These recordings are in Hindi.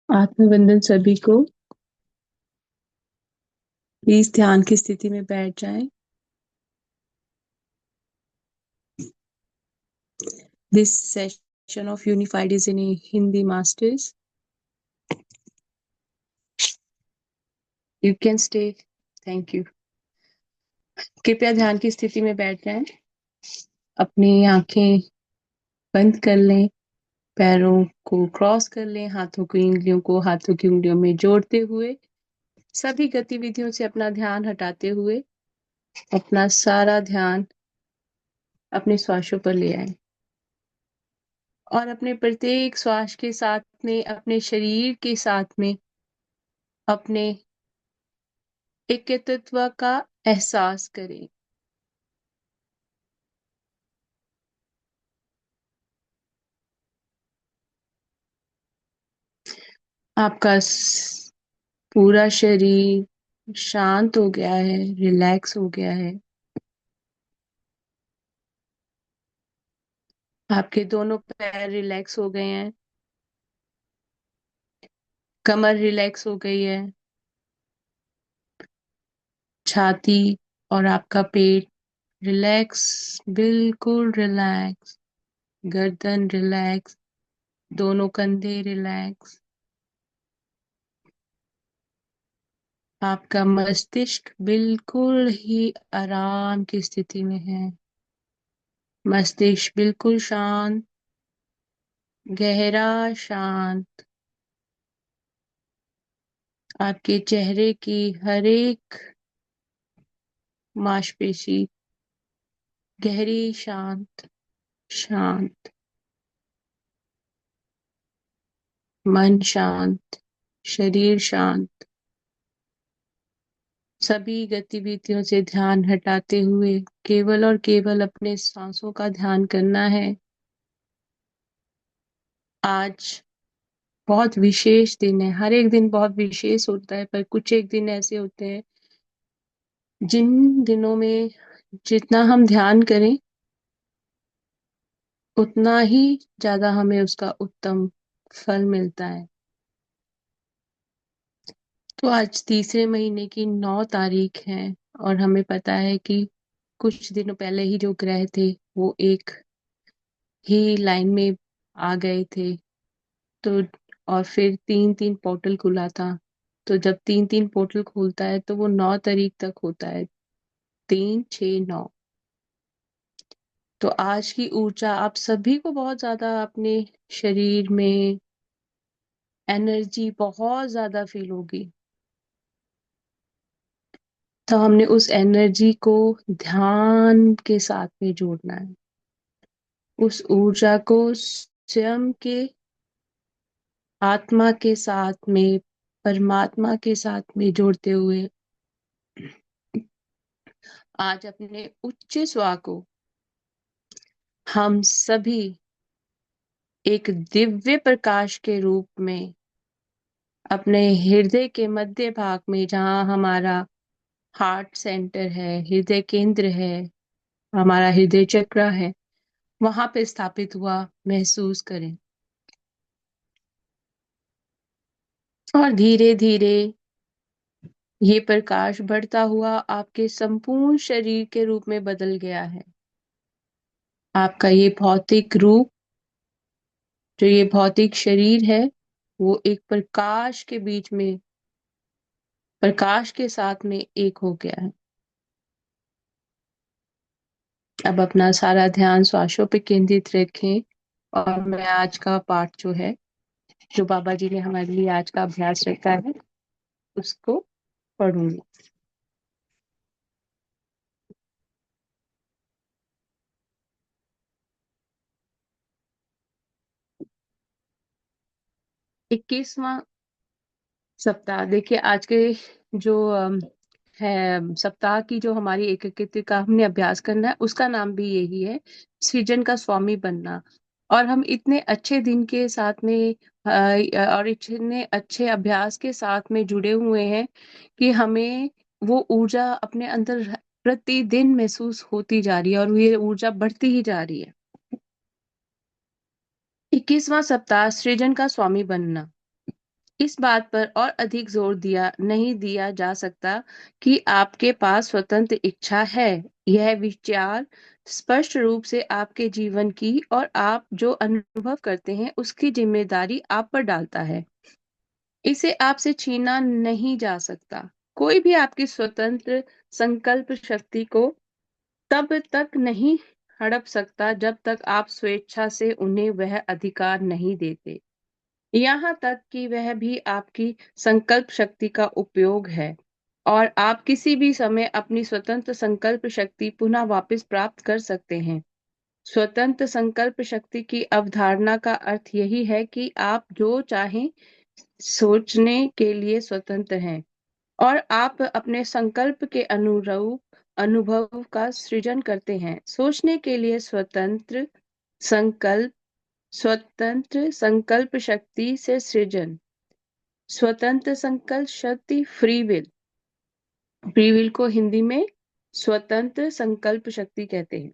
आत्मबंधन सभी को। प्लीज ध्यान की स्थिति में बैठ जाएं। This session of unified is in Hindi masters. You can stay. Thank you. कृपया ध्यान की स्थिति में बैठ जाएं। अपनी आंखें बंद कर लें। पैरों को क्रॉस कर लें। हाथों की उंगलियों में जोड़ते हुए सभी गतिविधियों से अपना ध्यान हटाते हुए अपना सारा ध्यान अपने श्वासों पर ले आए और अपने प्रत्येक श्वास के साथ में अपने शरीर के साथ में अपने एकत्व का एहसास करें। आपका पूरा शरीर शांत हो गया है, रिलैक्स हो गया है। आपके दोनों पैर रिलैक्स हो गए हैं। कमर रिलैक्स हो गई है। छाती और आपका पेट रिलैक्स, बिल्कुल रिलैक्स। गर्दन रिलैक्स, दोनों कंधे रिलैक्स। आपका मस्तिष्क बिल्कुल ही आराम की स्थिति में है। मस्तिष्क बिल्कुल शांत, गहरा शांत। आपके चेहरे की हर एक मांसपेशी गहरी शांत, शांत। मन शांत, शरीर शांत। सभी गतिविधियों से ध्यान हटाते हुए केवल और केवल अपने सांसों का ध्यान करना है। आज बहुत विशेष दिन है। हर एक दिन बहुत विशेष होता है, पर कुछ एक दिन ऐसे होते हैं जिन दिनों में जितना हम ध्यान करें उतना ही ज्यादा हमें उसका उत्तम फल मिलता है। तो आज तीसरे महीने की 9 तारीख है और हमें पता है कि कुछ दिनों पहले ही जो ग्रह थे वो एक ही लाइन में आ गए थे। तो और फिर 3-3 पोर्टल खुला था। तो जब 3-3 पोर्टल खुलता है तो वो 9 तारीख तक होता है। 3, 6, 9। तो आज की ऊर्जा आप सभी को बहुत ज्यादा अपने शरीर में एनर्जी बहुत ज्यादा फील होगी। तो हमने उस एनर्जी को ध्यान के साथ में जोड़ना है। उस ऊर्जा को स्वयं के आत्मा के साथ में, परमात्मा के साथ में जोड़ते हुए आज अपने उच्च स्व को हम सभी एक दिव्य प्रकाश के रूप में अपने हृदय के मध्य भाग में, जहां हमारा हार्ट सेंटर है, हृदय केंद्र है, हमारा हृदय चक्र है, वहां पे स्थापित हुआ महसूस करें। और धीरे धीरे ये प्रकाश बढ़ता हुआ आपके संपूर्ण शरीर के रूप में बदल गया है। आपका ये भौतिक रूप, जो ये भौतिक शरीर है, वो एक प्रकाश के बीच में, प्रकाश के साथ में एक हो गया है। अब अपना सारा ध्यान श्वासों पे केंद्रित रखें और मैं आज का पाठ जो है, जो बाबा जी ने हमारे लिए आज का अभ्यास रखा है, उसको पढ़ूंगी। 21वां सप्ताह। देखिए आज के जो है सप्ताह की, जो हमारी एकाकृति का हमने अभ्यास करना है, उसका नाम भी यही है, सृजन का स्वामी बनना। और हम इतने अच्छे दिन के साथ में और इतने अच्छे अभ्यास के साथ में जुड़े हुए हैं कि हमें वो ऊर्जा अपने अंदर प्रतिदिन महसूस होती जा रही है और ये ऊर्जा बढ़ती ही जा रही है। 21वां सप्ताह, सृजन का स्वामी बनना। इस बात पर और अधिक जोर दिया नहीं दिया जा सकता कि आपके पास स्वतंत्र इच्छा है। यह विचार स्पष्ट रूप से आपके जीवन की और आप जो अनुभव करते हैं उसकी जिम्मेदारी आप पर डालता है। इसे आपसे छीना नहीं जा सकता। कोई भी आपकी स्वतंत्र संकल्प शक्ति को तब तक नहीं हड़प सकता जब तक आप स्वेच्छा से उन्हें वह अधिकार नहीं देते, यहाँ तक कि वह भी आपकी संकल्प शक्ति का उपयोग है। और आप किसी भी समय अपनी स्वतंत्र संकल्प शक्ति पुनः वापस प्राप्त कर सकते हैं। स्वतंत्र संकल्प शक्ति की अवधारणा का अर्थ यही है कि आप जो चाहें सोचने के लिए स्वतंत्र हैं और आप अपने संकल्प के अनुरूप अनुभव का सृजन करते हैं। सोचने के लिए संकल्प स्वतंत्र संकल्प शक्ति से सृजन। स्वतंत्र संकल्प शक्ति फ्री विल को हिंदी में स्वतंत्र संकल्प शक्ति कहते हैं।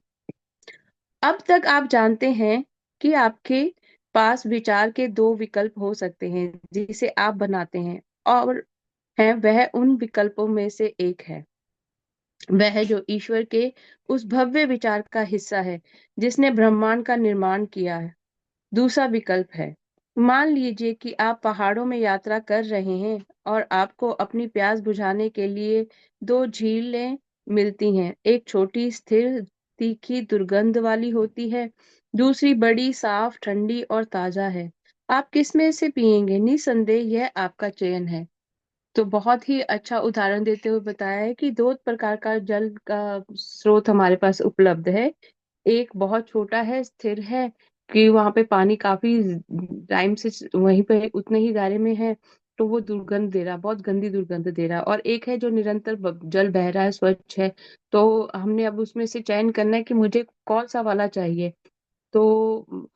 अब तक आप जानते हैं कि आपके पास विचार के दो विकल्प हो सकते हैं जिसे आप बनाते हैं, और वह उन विकल्पों में से एक है वह जो ईश्वर के उस भव्य विचार का हिस्सा है जिसने ब्रह्मांड का निर्माण किया है। दूसरा विकल्प है, मान लीजिए कि आप पहाड़ों में यात्रा कर रहे हैं और आपको अपनी प्यास बुझाने के लिए दो झीलें मिलती हैं। एक छोटी स्थिर तीखी दुर्गंध वाली होती है, दूसरी बड़ी साफ ठंडी और ताजा है। आप किस में से पिएंगे? निसंदेह यह आपका चयन है। तो बहुत ही अच्छा उदाहरण देते हुए बताया है कि दो प्रकार का जल का स्रोत हमारे पास उपलब्ध है। एक बहुत छोटा है, स्थिर है, कि वहां पे पानी काफी टाइम से वहीं पे उतने ही दायरे में है, तो वो दुर्गंध दे रहा, बहुत गंदी दुर्गंध दे रहा है। और एक है जो निरंतर जल बह रहा है, स्वच्छ है। तो हमने अब उसमें से चयन करना है कि मुझे कौन सा वाला चाहिए। तो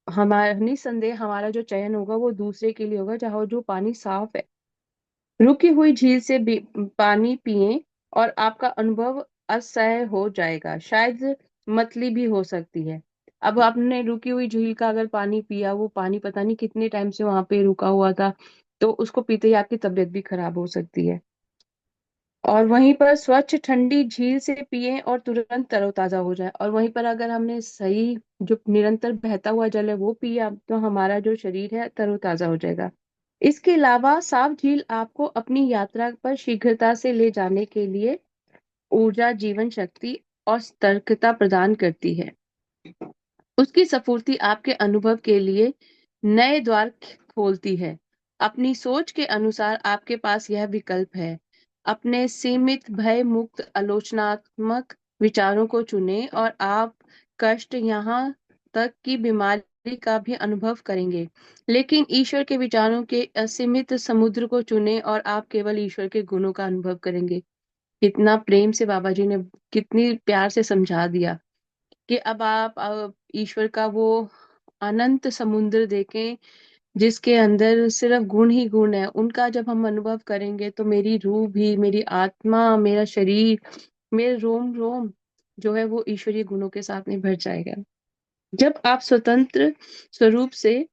हमारा निसंदेह हमारा जो चयन होगा वो दूसरे के लिए होगा जहाँ जो पानी साफ है। रुकी हुई झील से भी पानी पिएं और आपका अनुभव असह्य हो जाएगा, शायद मतली भी हो सकती है। अब आपने रुकी हुई झील का अगर पानी पिया, वो पानी पता नहीं कितने टाइम से वहां पे रुका हुआ था, तो उसको पीते ही आपकी तबीयत भी खराब हो सकती है। और वहीं पर स्वच्छ ठंडी झील से पिए और तुरंत तरोताजा हो जाए। और वहीं पर अगर हमने सही जो निरंतर बहता हुआ जल है वो पिया, तो हमारा जो शरीर है तरोताजा हो जाएगा। इसके अलावा साफ झील आपको अपनी यात्रा पर शीघ्रता से ले जाने के लिए ऊर्जा, जीवन शक्ति और सतर्कता प्रदान करती है। उसकी स्फूर्ति आपके अनुभव के लिए नए द्वार खोलती है। अपनी सोच के अनुसार आपके पास यह विकल्प है। अपने सीमित भय मुक्त आलोचनात्मक विचारों को चुनें और आप कष्ट, यहाँ तक कि बीमारी का भी अनुभव करेंगे। लेकिन ईश्वर के विचारों के असीमित समुद्र को चुनें और आप केवल ईश्वर के गुणों का अनुभव करेंगे। कितना प्रेम से बाबा जी ने कितनी प्यार से समझा दिया कि अब आप ईश्वर का वो अनंत समुद्र देखें जिसके अंदर सिर्फ गुण ही गुण है। उनका जब हम अनुभव करेंगे तो मेरी रूह भी, मेरी आत्मा, मेरा शरीर, मेरे रोम रोम जो है वो ईश्वरीय गुणों के साथ में भर जाएगा। जब आप स्वतंत्र स्वरूप से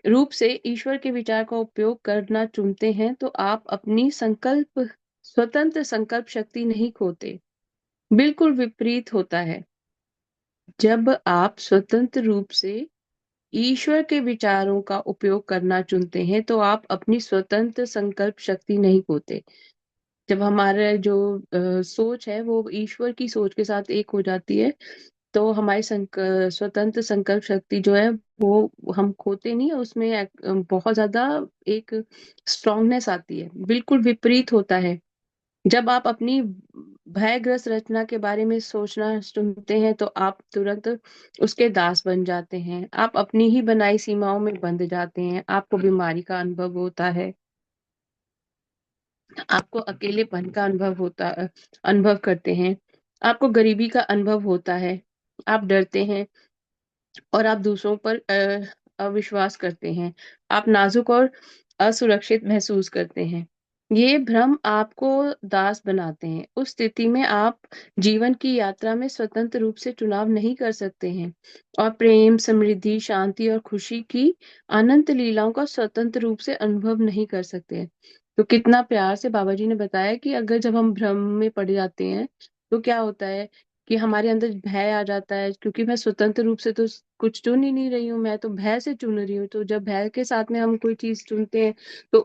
रूप से ईश्वर के विचार का उपयोग करना चुनते हैं तो आप अपनी स्वतंत्र संकल्प शक्ति नहीं खोते। बिल्कुल विपरीत होता है। जब आप स्वतंत्र रूप से ईश्वर के विचारों का उपयोग करना चुनते हैं तो आप अपनी स्वतंत्र संकल्प शक्ति नहीं खोते। जब हमारे जो सोच है वो ईश्वर की सोच के साथ एक हो जाती है, तो हमारी स्वतंत्र संकल्प शक्ति जो है वो हम खोते नहीं है, उसमें बहुत ज्यादा एक स्ट्रांगनेस आती है। बिल्कुल विपरीत होता है। जब आप अपनी भयग्रस्त रचना के बारे में सोचना सुनते हैं तो आप तुरंत उसके दास बन जाते हैं। आप अपनी ही बनाई सीमाओं में बंध जाते हैं। आपको बीमारी का अनुभव होता है, आपको अकेलेपन का अनुभव करते हैं, आपको गरीबी का अनुभव होता है, आप डरते हैं और आप दूसरों पर अविश्वास करते हैं। आप नाजुक और असुरक्षित महसूस करते हैं। ये भ्रम आपको दास बनाते हैं। उस स्थिति में आप जीवन की यात्रा में स्वतंत्र रूप से चुनाव नहीं कर सकते हैं और प्रेम, समृद्धि, शांति और खुशी की अनंत लीलाओं का स्वतंत्र रूप से अनुभव नहीं कर सकते हैं। तो कितना प्यार से बाबा जी ने बताया कि अगर जब हम भ्रम में पड़ जाते हैं तो क्या होता है कि हमारे अंदर भय आ जाता है, क्योंकि मैं स्वतंत्र रूप से तो कुछ चुन ही नहीं रही हूँ, मैं तो भय से चुन रही हूँ। तो जब भय के साथ में हम कोई चीज चुनते हैं तो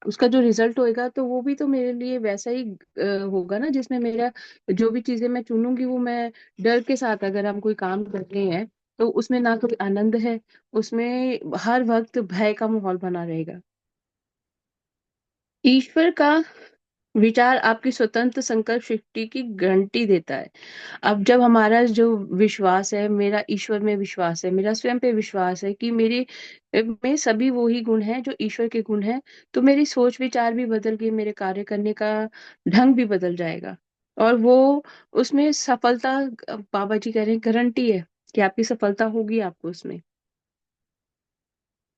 उसका जो रिजल्ट होएगा तो वो भी तो मेरे लिए वैसा ही होगा ना, जिसमें मेरा जो भी चीजें मैं चुनूंगी वो मैं डर के साथ, अगर हम कोई काम कर रहे हैं तो उसमें ना कोई आनंद है, उसमें हर वक्त भय का माहौल बना रहेगा। ईश्वर का विचार आपकी स्वतंत्र संकल्प शक्ति की गारंटी देता है। अब जब हमारा जो विश्वास है, मेरा ईश्वर में विश्वास है, मेरा स्वयं पे विश्वास है कि मेरे में सभी वो ही गुण हैं जो ईश्वर के गुण हैं, तो मेरी सोच विचार भी बदल गई, मेरे कार्य करने का ढंग भी बदल जाएगा। और वो उसमें सफलता, बाबा जी कह रहे हैं गारंटी है कि आपकी सफलता होगी आपको उसमें।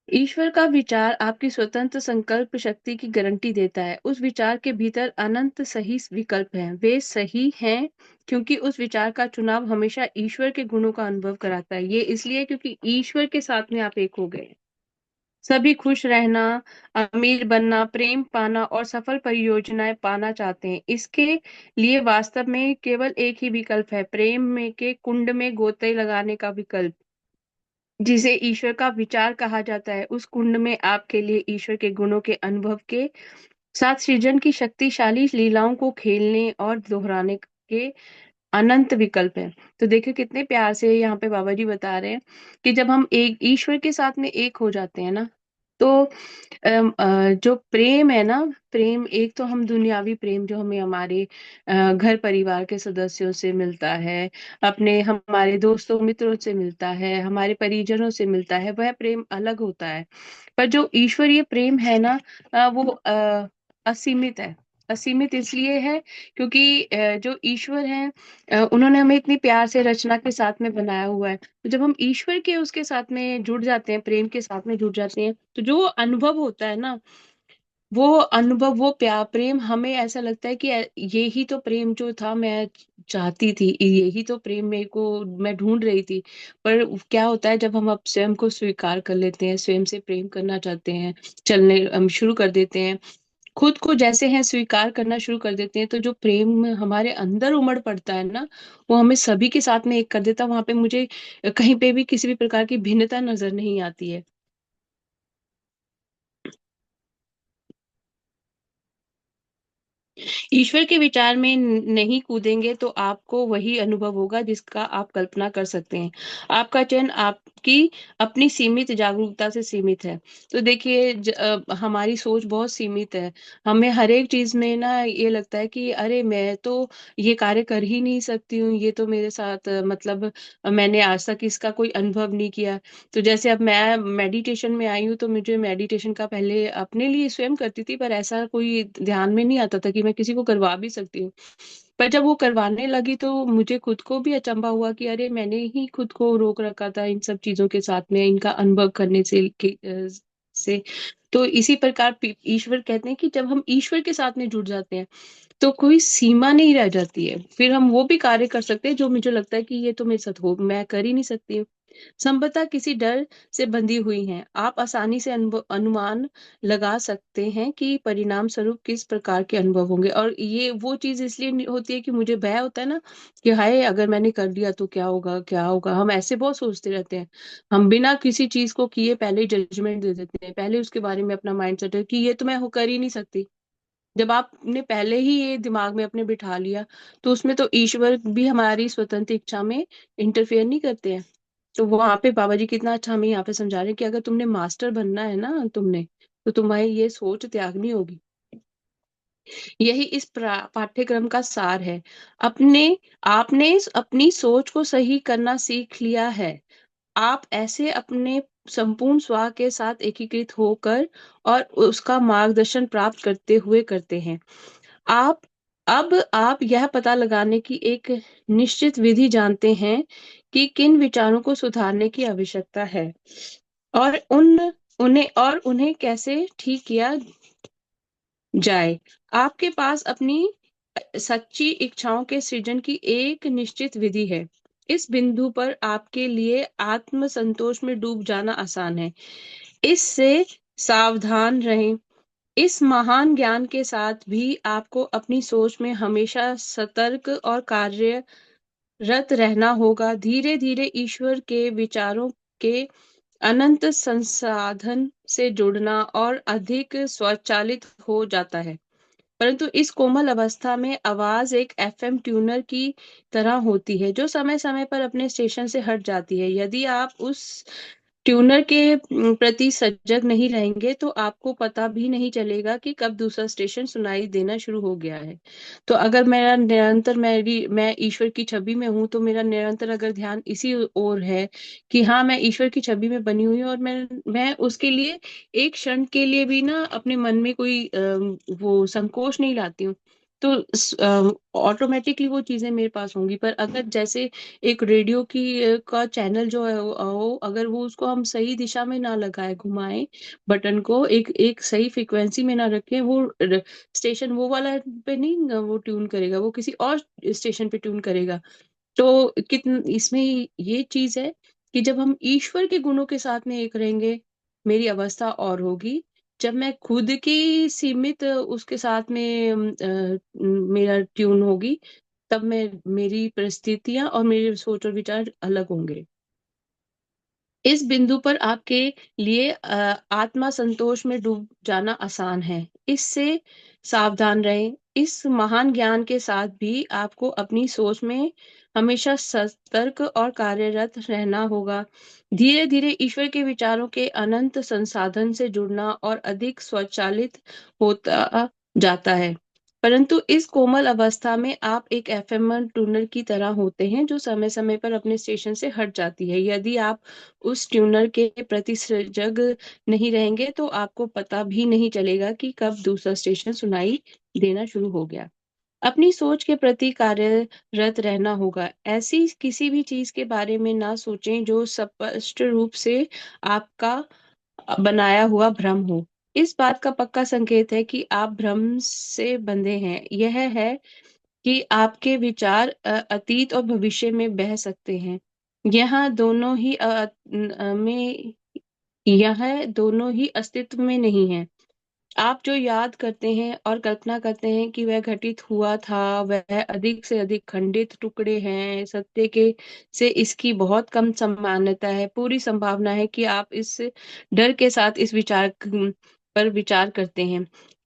ईश्वर का विचार आपकी स्वतंत्र संकल्प शक्ति की गारंटी देता है। उस विचार के भीतर अनंत सही विकल्प हैं। वे सही हैं क्योंकि उस विचार का चुनाव हमेशा ईश्वर के गुणों का अनुभव कराता है। ये इसलिए क्योंकि ईश्वर के साथ में आप एक हो गए। सभी खुश रहना, अमीर बनना, प्रेम पाना और सफल परियोजनाएं पाना चाहते हैं। इसके लिए वास्तव में केवल एक ही विकल्प है, प्रेम में के कुंड में गोते लगाने का विकल्प, जिसे ईश्वर का विचार कहा जाता है। उस कुंड में आपके लिए ईश्वर के गुणों के अनुभव के साथ सृजन की शक्तिशाली लीलाओं को खेलने और दोहराने के अनंत विकल्प है। तो देखिए कितने प्यार से यहाँ पे बाबा जी बता रहे हैं कि जब हम एक ईश्वर के साथ में एक हो जाते हैं ना, तो जो प्रेम है ना, प्रेम एक तो हम दुनियावी प्रेम जो हमें हमारे घर परिवार के सदस्यों से मिलता है, अपने हमारे दोस्तों मित्रों से मिलता है, हमारे परिजनों से मिलता है, वह प्रेम अलग होता है। पर जो ईश्वरीय प्रेम है ना, वो असीमित है। असीमित इसलिए है क्योंकि जो ईश्वर है, उन्होंने हमें इतनी प्यार से रचना के साथ में बनाया हुआ है। तो जब हम ईश्वर के उसके साथ में जुड़ जाते हैं, प्रेम के साथ में जुड़ जाते हैं, तो जो अनुभव होता है ना, वो अनुभव, वो प्यार, प्रेम, हमें ऐसा लगता है कि ये ही तो प्रेम जो था मैं चाहती थी, यही तो प्रेम मेरे को मैं ढूंढ रही थी। पर क्या होता है जब हम अब स्वयं को स्वीकार कर लेते हैं, स्वयं से प्रेम करना चाहते हैं, चलने हम शुरू कर देते हैं, खुद को जैसे हैं स्वीकार करना शुरू कर देते हैं, तो जो प्रेम हमारे अंदर उमड़ पड़ता है ना, वो हमें सभी के साथ में एक कर देता है। वहां पे मुझे कहीं पे भी किसी भी प्रकार की भिन्नता नजर नहीं आती है। ईश्वर के विचार में नहीं कूदेंगे तो आपको वही अनुभव होगा जिसका आप कल्पना कर सकते हैं। आपका चयन आपकी अपनी सीमित जागरूकता से सीमित है। तो देखिए हमारी सोच बहुत सीमित है। हमें हर एक चीज में ना ये लगता है कि अरे मैं तो ये कार्य कर ही नहीं सकती हूँ, ये तो मेरे साथ मतलब मैंने आज तक इसका कोई अनुभव नहीं किया। तो जैसे अब मैं मेडिटेशन में आई हूँ तो मुझे मेडिटेशन का पहले अपने लिए स्वयं करती थी, पर ऐसा कोई ध्यान में नहीं आता था कि मैं किसी को करवा भी सकती हूँ। पर जब वो करवाने लगी तो मुझे खुद को भी अचंभा हुआ कि अरे मैंने ही खुद को रोक रखा था इन सब चीजों के साथ में, इनका अनुभव करने से। तो इसी प्रकार ईश्वर कहते हैं कि जब हम ईश्वर के साथ में जुड़ जाते हैं तो कोई सीमा नहीं रह जाती है, फिर हम वो भी कार्य कर सकते हैं जो मुझे लगता है कि ये तो मेरे साथ हो, मैं कर ही नहीं सकती हूँ। संभवतः किसी डर से बंधी हुई हैं, आप आसानी से अनुमान लगा सकते हैं कि परिणाम स्वरूप किस प्रकार के अनुभव होंगे। और ये वो चीज इसलिए नहीं होती है कि मुझे भय होता है ना कि हाय अगर मैंने कर दिया तो क्या होगा, क्या होगा, हम ऐसे बहुत सोचते रहते हैं। हम बिना किसी चीज को किए पहले ही जजमेंट दे देते हैं, पहले उसके बारे में अपना माइंड सेट है कि ये तो मैं कर ही नहीं सकती। जब आपने पहले ही ये दिमाग में अपने बिठा लिया तो उसमें तो ईश्वर भी हमारी स्वतंत्र इच्छा में इंटरफेयर नहीं करते हैं। तो वहां पे बाबा जी कितना अच्छा हमें यहाँ पे समझा रहे हैं कि अगर तुमने मास्टर बनना है ना तुमने, तो तुम्हारी ये सोच त्यागनी होगी। यही इस पाठ्यक्रम का सार है। अपने आपने अपनी सोच को सही करना सीख लिया है। आप ऐसे अपने संपूर्ण स्व के साथ एकीकृत होकर और उसका मार्गदर्शन प्राप्त करते हुए करते हैं। आप आप यह पता लगाने की एक निश्चित विधि जानते हैं कि किन विचारों को सुधारने की आवश्यकता है और उन्हें कैसे ठीक किया जाए। आपके पास अपनी सच्ची इच्छाओं के सृजन की एक निश्चित विधि है। इस बिंदु पर आपके लिए आत्म संतोष में डूब जाना आसान है। इससे सावधान रहें। इस महान ज्ञान के साथ भी आपको अपनी सोच में हमेशा सतर्क और कार्यरत रहना होगा। धीरे धीरे ईश्वर के विचारों के अनंत संसाधन से जुड़ना और अधिक स्वचालित हो जाता है। परंतु इस कोमल अवस्था में आवाज एक एफएम ट्यूनर की तरह होती है जो समय समय पर अपने स्टेशन से हट जाती है। यदि आप उस ट्यूनर के प्रति सजग नहीं रहेंगे तो आपको पता भी नहीं चलेगा कि कब दूसरा स्टेशन सुनाई देना शुरू हो गया है। तो अगर मेरा निरंतर मैं ईश्वर की छवि में हूँ तो मेरा निरंतर अगर ध्यान इसी ओर है कि हाँ मैं ईश्वर की छवि में बनी हुई हूँ और मैं उसके लिए एक क्षण के लिए भी ना अपने मन में कोई वो संकोच नहीं लाती हूँ, तो ऑटोमेटिकली वो चीजें मेरे पास होंगी। पर अगर जैसे एक रेडियो की का चैनल जो है अगर वो उसको हम सही दिशा में ना लगाए, घुमाएं बटन को, एक एक सही फ्रीक्वेंसी में ना रखें, वो स्टेशन वो वाला पे नहीं वो ट्यून करेगा, वो किसी और स्टेशन पे ट्यून करेगा। तो कितन इसमें ये चीज है कि जब हम ईश्वर के गुणों के साथ में एक रहेंगे, मेरी अवस्था और होगी। जब मैं खुद की सीमित उसके साथ में मेरा ट्यून होगी, तब मैं मेरी परिस्थितियां और मेरे सोच और विचार अलग होंगे। इस बिंदु पर आपके लिए आत्मा संतोष में डूब जाना आसान है। इससे सावधान रहें। इस महान ज्ञान के साथ भी आपको अपनी सोच में हमेशा सतर्क और कार्यरत रहना होगा। धीरे धीरे ईश्वर के विचारों के अनंत संसाधन से जुड़ना और अधिक स्वचालित होता जाता है। परंतु इस कोमल अवस्था में आप एक एफएम ट्यूनर की तरह होते हैं जो समय समय पर अपने स्टेशन से हट जाती है। यदि आप उस ट्यूनर के प्रति सजग नहीं रहेंगे तो आपको पता भी नहीं चलेगा कि कब दूसरा स्टेशन सुनाई देना शुरू हो गया। अपनी सोच के प्रति कार्यरत रहना होगा। ऐसी किसी भी चीज के बारे में ना सोचें जो स्पष्ट रूप से आपका बनाया हुआ भ्रम हो। इस बात का पक्का संकेत है कि आप भ्रम से बंधे हैं। यह है कि आपके विचार अतीत और भविष्य में बह सकते हैं। यहाँ दोनों ही में यह दोनों ही अस्तित्व में नहीं है। आप जो याद करते हैं और कल्पना करते हैं कि वह घटित हुआ था, वह अधिक से अधिक खंडित टुकड़े हैं। सत्य के से इसकी बहुत कम संभावना है। पूरी संभावना है कि आप इस डर के साथ इस पर विचार करते हैं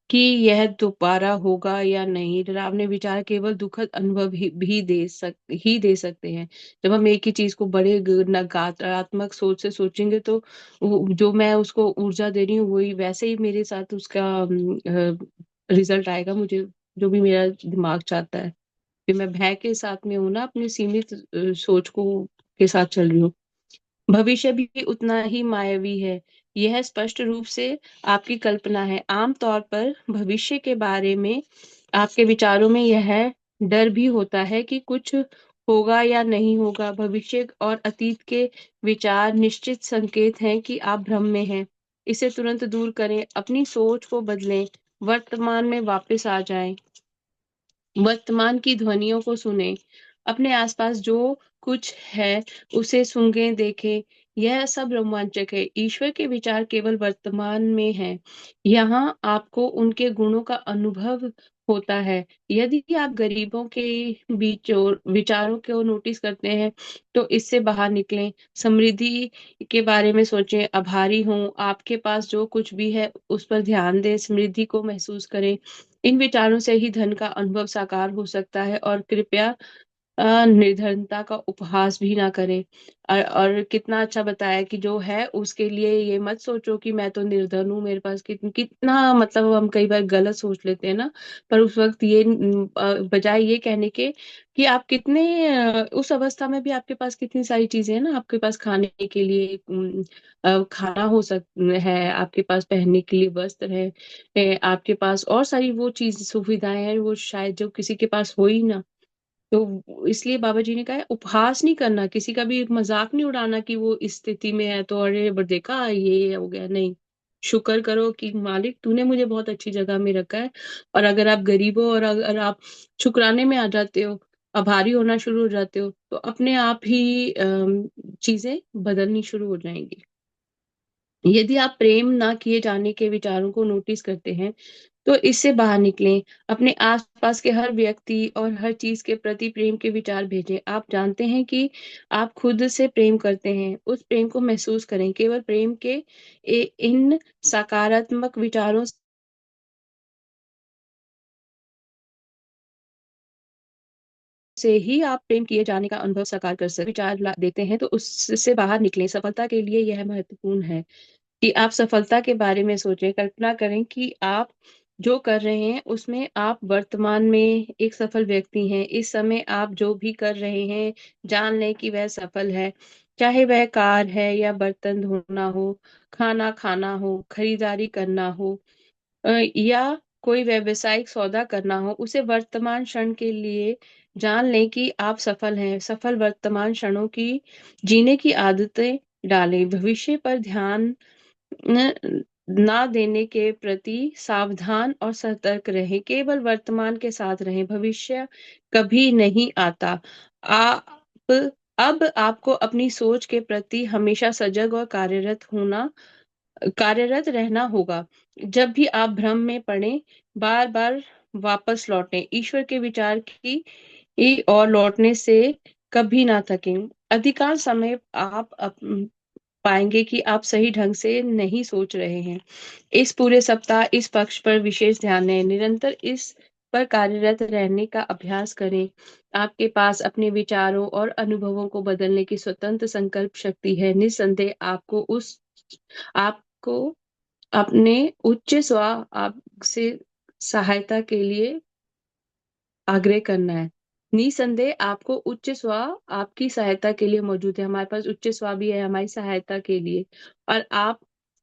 कि यह दोबारा होगा या नहीं। डरावने विचार केवल दुखद अनुभव ही दे सकते हैं। जब हम एक ही चीज को बड़े नकारात्मक सोच से सोचेंगे तो जो मैं उसको ऊर्जा दे रही हूँ वही वैसे ही मेरे साथ उसका रिजल्ट आएगा। मुझे जो भी मेरा दिमाग चाहता है, फिर मैं भय के साथ में हूँ ना, अपनी सीमित सोच को के साथ चल रही हूँ। भविष्य भी उतना ही मायावी है। यह स्पष्ट रूप से आपकी कल्पना है। आमतौर पर भविष्य के बारे में आपके विचारों में यह डर भी होता है कि कुछ होगा या नहीं होगा। भविष्य और अतीत के विचार निश्चित संकेत हैं कि आप भ्रम में हैं। इसे तुरंत दूर करें, अपनी सोच को बदलें, वर्तमान में वापस आ जाएं, वर्तमान की ध्वनियों को सुने, अपने आसपास जो कुछ है उसे सूंघे देखें। यह सब रोमांचक है। ईश्वर के विचार केवल वर्तमान में है। यहाँ आपको उनके गुणों का अनुभव होता है। यदि आप गरीबों के विचारों को नोटिस करते हैं तो इससे बाहर निकलें। समृद्धि के बारे में सोचें, आभारी हों, आपके पास जो कुछ भी है उस पर ध्यान दें, समृद्धि को महसूस करें। इन विचारों से ही धन का अनुभव साकार हो सकता है। और कृपया निर्धनता का उपहास भी ना करें। और कितना अच्छा बताया कि जो है उसके लिए ये मत सोचो कि मैं तो निर्धन हूँ, मेरे पास कितना मतलब हम कई बार गलत सोच लेते हैं ना। पर उस वक्त ये बजाय ये कहने के कि आप कितने उस अवस्था में भी आपके पास कितनी सारी चीजें हैं ना, आपके पास खाने के लिए खाना हो सक है, आपके पास पहनने के लिए वस्त्र है, आपके पास और सारी वो चीज सुविधाएं हैं वो शायद जो किसी के पास हो ही ना। तो इसलिए बाबा जी ने कहा है उपहास नहीं करना, किसी का भी मजाक नहीं उड़ाना कि वो इस स्थिति में है तो अरे देखा ये हो गया, नहीं। शुक्र करो कि मालिक तूने मुझे बहुत अच्छी जगह में रखा है। और अगर आप गरीब हो और अगर आप शुक्राने में आ जाते हो, आभारी होना शुरू हो जाते हो, तो अपने आप ही चीजें बदलनी शुरू हो जाएंगी। यदि आप प्रेम ना किए जाने के विचारों को नोटिस करते हैं, तो इससे बाहर निकलें। अपने आसपास के हर व्यक्ति और हर चीज के प्रति प्रेम के विचार भेजें। आप जानते हैं कि आप खुद से प्रेम करते हैं, उस प्रेम को महसूस करें। केवल प्रेम के इन सकारात्मक विचारों से ही आप प्रेम किए जाने का अनुभव साकार कर सकते विचार देते हैं, तो उससे बाहर निकलें। सफलता के लिए यह महत्वपूर्ण है कि आप सफलता के बारे में सोचें। कल्पना करें कि आप जो कर रहे हैं उसमें आप वर्तमान में एक सफल व्यक्ति हैं। इस समय आप जो भी कर रहे हैं, जान लें कि वह सफल है। चाहे वह कार है या बर्तन धोना हो, खाना खाना हो, खरीदारी करना हो, या कोई व्यावसायिक सौदा करना हो, उसे वर्तमान क्षण के लिए जान लें कि आप सफल हैं। सफल वर्तमान क्षणों की जीने की आदतें डालें। भविष्य पर ध्यान न ना देने के प्रति सावधान और सतर्क रहें। केवल वर्तमान के साथ रहें। भविष्य कभी नहीं आता। आप अब आपको अपनी सोच के प्रति हमेशा सजग और कार्यरत रहना होगा। जब भी आप भ्रम में पड़ें, बार-बार वापस लौटें। ईश्वर के विचार की ओर लौटने से कभी ना थकें। अधिकांश समय आप पाएँगे कि आप सही ढंग से नहीं सोच रहे हैं। इस पूरे सप्ताह इस पक्ष पर विशेष ध्यान दें। निरंतर इस पर कार्यरत रहने का अभ्यास करें। आपके पास अपने विचारों और अनुभवों को बदलने की स्वतंत्र संकल्प शक्ति है। निस्संदेह आपको अपने उच्च स्व आपसे सहायता के लिए आग्रह करना है। निसंदेह आपको उच्च स्व आपकी सहायता के लिए मौजूद है। हमारे पास उच्च स्व भी है हमारी सहायता के लिए। और आप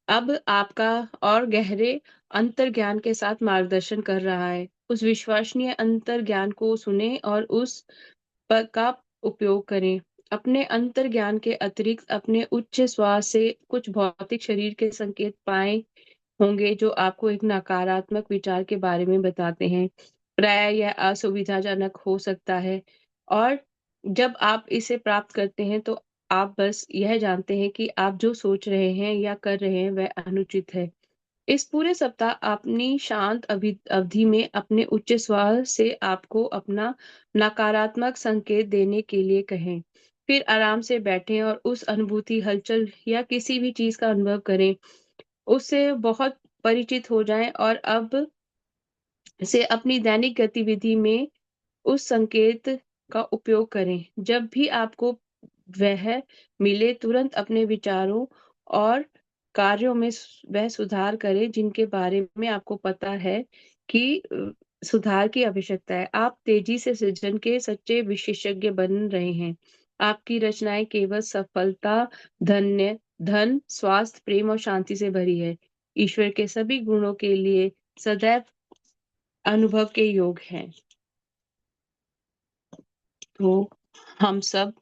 अब आपका और गहरे अंतर्ज्ञान के साथ मार्गदर्शन कर रहा है। उस विश्वसनीय अंतर्ज्ञान को सुने और उस पर का उपयोग करें। अपने अंतर्ज्ञान के अतिरिक्त अपने उच्च स्व से कुछ भौतिक शरीर के संकेत पाए होंगे जो आपको एक नकारात्मक विचार के बारे में बताते हैं। प्राय यह असुविधाजनक हो सकता है, और जब आप इसे प्राप्त करते हैं तो आप बस यह जानते हैं कि आप जो सोच रहे हैं या कर रहे हैं वह अनुचित है। इस पूरे सप्ताह अपनी शांत अवधि में अपने उच्च स्वर से आपको अपना नकारात्मक संकेत देने के लिए कहें। फिर आराम से बैठें और उस अनुभूति, हलचल या किसी भी चीज का अनुभव करें। उससे बहुत परिचित हो जाएं और अब से अपनी दैनिक गतिविधि में उस संकेत का उपयोग करें। जब भी आपको वह मिले, तुरंत अपने विचारों और कार्यों में वह सुधार करें जिनके बारे में आपको पता है कि सुधार की आवश्यकता है। आप तेजी से सृजन के सच्चे विशेषज्ञ बन रहे हैं। आपकी रचनाएं केवल सफलता, धन, स्वास्थ्य, प्रेम और शांति से भरी है। ईश्वर के सभी गुणों के लिए सदैव अनुभव के योग हैं। तो हम सब